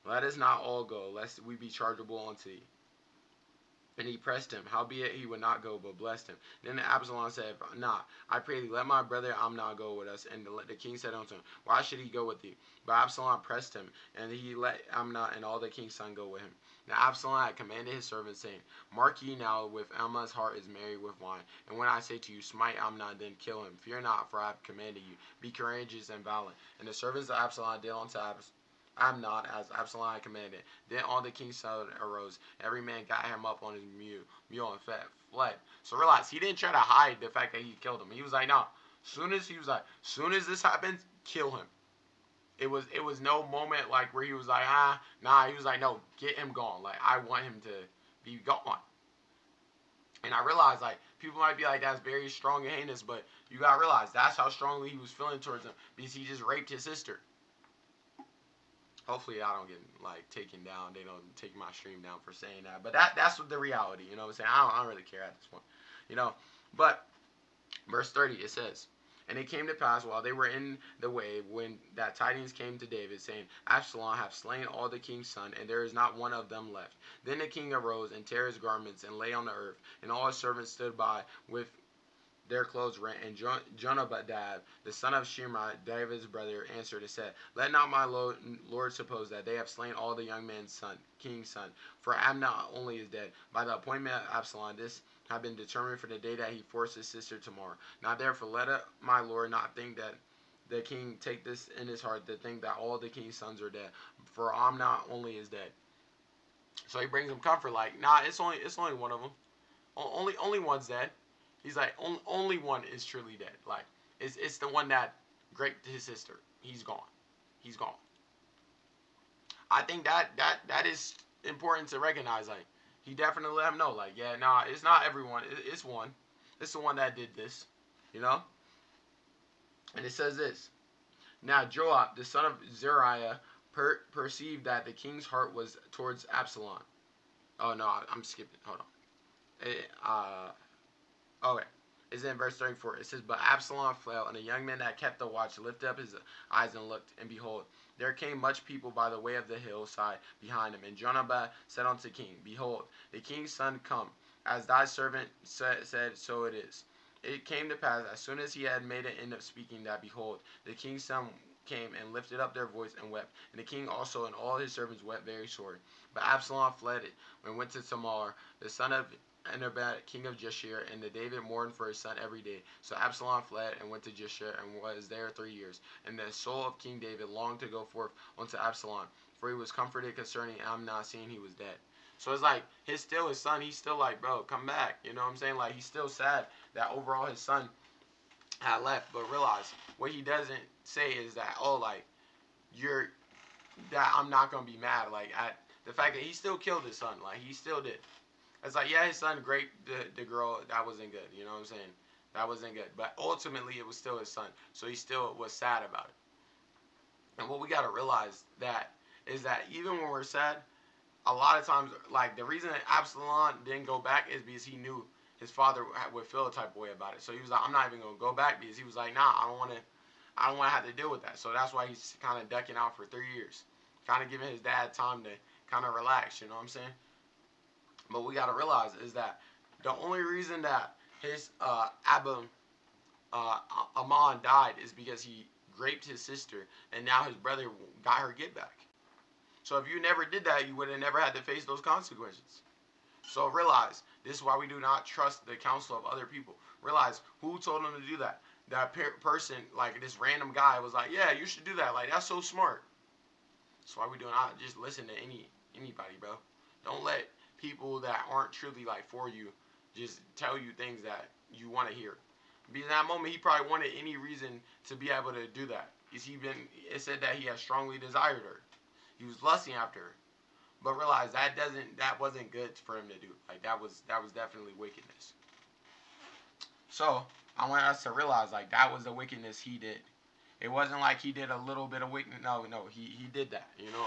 let us not all go, lest we be chargeable unto thee. And he pressed him, howbeit he would not go, but blessed him. Then Absalom said, Nah, I pray thee, let my brother Amnon go with us. And the king said unto him, Why should he go with thee? But Absalom pressed him, and he let Amnon and all the king's sons go with him. Now Absalom had commanded his servants, saying, Mark ye now, with Amnon's heart is merry with wine. And when I say to you, Smite Amnon, then kill him. Fear not, for I have commanded you. Be courageous and valiant. And the servants of Absalom did unto Amnon as Absalom had commanded. Then all the king's sons arose. Every man got him up on his mule and fled. So realize he didn't try to hide the fact that he killed him. He was like, no. Soon as this happens, kill him. It was no moment like where he was like, nah. He was like, no, get him gone. Like, I want him to be gone. And I realized, like, people might be like, that's very strong and heinous, but you gotta realize that's how strongly he was feeling towards him, because he just raped his sister. Hopefully I don't get, like, taken down. They don't take my stream down for saying that. But that's what the reality, you know what I'm saying? I don't really care at this point, you know. But verse 30, it says, And it came to pass while they were in the way, when that tidings came to David, saying, Absalom hath slain all the king's sons, and there is not one of them left. Then the king arose and tare his garments and lay on the earth, and all his servants stood by with their clothes rent. And Jonadab, the son of Shimei, David's brother, answered and said, Let not my lord suppose that they have slain all the young men's son, king's son. For Amnon only is dead. By the appointment of Absalom, this have been determined for the day that he forced his sister Tamar. Now therefore let my lord not think that the king take this in his heart, to think that all the king's sons are dead. For Amnon only is dead. So he brings him comfort, like, nah, it's only one of them. Only one's dead. He's like, only one is truly dead. Like, it's the one that raped his sister. He's gone. He's gone. I think that is important to recognize. Like, he definitely let him know. Like, yeah, nah, it's not everyone. It's one. It's the one that did this. You know? And it says this. Now Joab, the son of Zeruiah, perceived that the king's heart was towards Absalom. Oh, no, I'm skipping. Hold on. Okay, it's in verse 34. It says, But Absalom fell, and a young man that kept the watch lifted up his eyes and looked, and behold, there came much people by the way of the hillside behind him. And Jonadab said unto the king, Behold, the king's son come, as thy servant said, so it is. It came to pass, as soon as he had made an end of speaking, that behold, the king's son came and lifted up their voice and wept. And the king also and all his servants wept very sore. But Absalom fled and went to Tamar, the son of Anabad, king of Jeshurun, and the David mourned for his son every day. So Absalom fled and went to Jeshurun, and was there 3 years. And the soul of King David longed to go forth unto Absalom, for he was comforted concerning Amnon, seeing he was dead. So it's like, his son, he's still like, bro, come back. You know what I'm saying? Like, he's still sad that overall his son had left. But realize, what he doesn't say is that, oh, like, that I'm not going to be mad. Like, at the fact that he still killed his son. Like, he still did. It's like, yeah, his son raped the girl. That wasn't good. You know what I'm saying? That wasn't good. But ultimately, it was still his son. So he still was sad about it. And what we got to realize is that even when we're sad, a lot of times, like, the reason that Absalom didn't go back is because he knew his father would feel a type of way about it. So he was like, I'm not even going to go back, because he was like, nah, I don't want to have to deal with that. So that's why he's kind of ducking out for 3 years. Kind of giving his dad time to kind of relax, you know what I'm saying? But we got to realize is that the only reason that his Amon died is because he raped his sister, and now his brother got her get back. So if you never did that, you would have never had to face those consequences. So realize, this is why we do not trust the counsel of other people. Realize, who told him to do that? That person, like this random guy, was like, yeah, you should do that. Like, that's so smart. That's why we do not just listen to anybody, bro. Don't let people that aren't truly like for you just tell you things that you want to hear. Because in that moment, he probably wanted any reason to be able to do that. It said that he had strongly desired her. He was lusting after her. But realize that wasn't good for him to do. Like that was definitely wickedness. So I want us to realize like that was the wickedness he did. It wasn't like he did a little bit of wickedness. No, he did that, you know.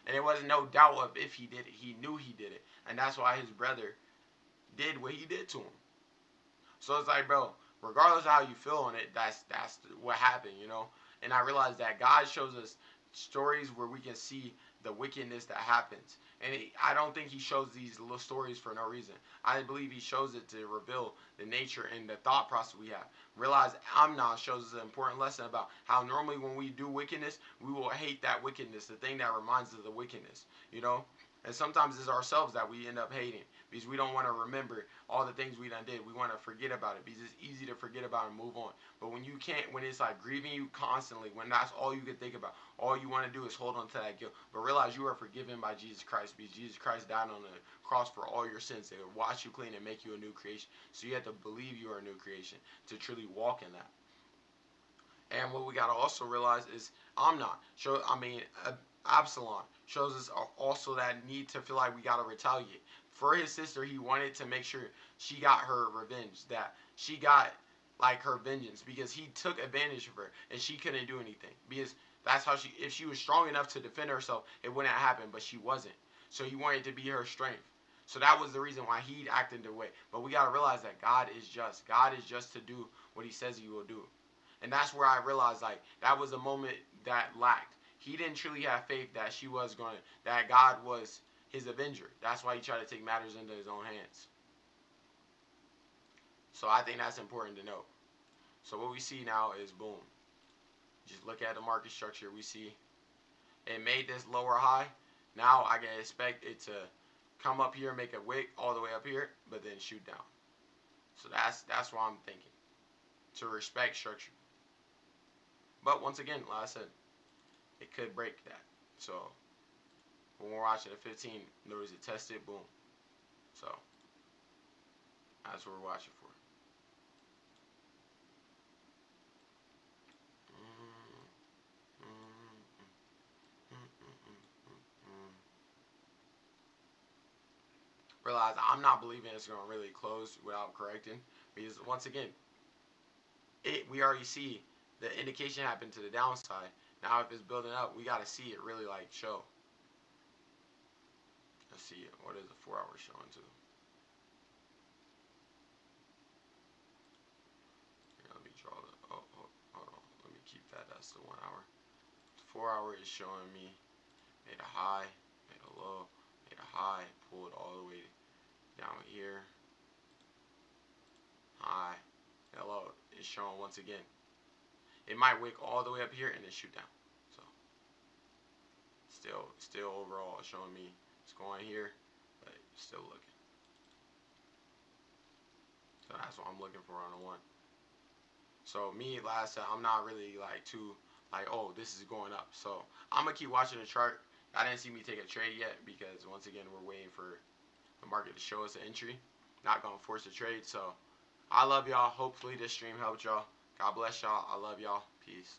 And there wasn't no doubt of if he did it. He knew he did it, and that's why his brother did what he did to him. So it's like, bro, regardless of how you feel on it, that's what happened, you know. And I realized that God shows us stories where we can see the wickedness that happens. And I don't think he shows these little stories for no reason. I believe he shows it to reveal the nature and the thought process we have. Realize Amnon shows us an important lesson about how normally when we do wickedness, we will hate that wickedness, the thing that reminds us of the wickedness, you know. And sometimes it's ourselves that we end up hating because we don't want to remember all the things we done did. We want to forget about it because it's easy to forget about and move on. But when you can't, when it's like grieving you constantly, when that's all you can think about, all you want to do is hold on to that guilt. But realize you are forgiven by Jesus Christ because Jesus Christ died on the cross for all your sins. They would wash you clean and make you a new creation. So you have to believe you are a new creation to truly walk in that. And what we got to also realize is Absalom shows us also that need to feel like we got to retaliate. For his sister, he wanted to make sure she got her revenge, that she got like her vengeance because he took advantage of her and she couldn't do anything because that's how if she was strong enough to defend herself, it wouldn't happen, but she wasn't. So he wanted to be her strength. So that was the reason why he acted the way. But we got to realize that God is just. God is just to do what he says he will do. And that's where I realized like that was a moment that lacked. He didn't truly have faith that that God was his avenger. That's why he tried to take matters into his own hands. So I think that's important to know. So what we see now is boom. Just look at the market structure. We see it made this lower high. Now I can expect it to come up here, make a wick all the way up here, but then shoot down. So that's what I'm thinking. To respect structure. But once again, like I said, it could break that. So when we're watching the 15, notice it tested, boom. So that's what we're watching for. Realize I'm not believing it's going to really close without correcting because once again, we already see the indication happen to the downside. Now if it's building up, we got to see it really like show. Let's see what is the 4 hour showing to. Let me draw the hold on. Let me keep that. That's the 1 hour. The 4 hour is showing me made a high, made a low, made a high, pulled all the way down here. High, and low is showing once again. It might wick all the way up here and then shoot down. So still overall showing me it's going here, but still looking. So that's what I'm looking for on the 1. So me, last time, I'm not really like too like, oh, this is going up. So I'm gonna keep watching the chart. I didn't see me take a trade yet because once again we're waiting for the market to show us an entry. Not gonna force a trade. So I love y'all. Hopefully this stream helped y'all. God bless y'all. I love y'all. Peace.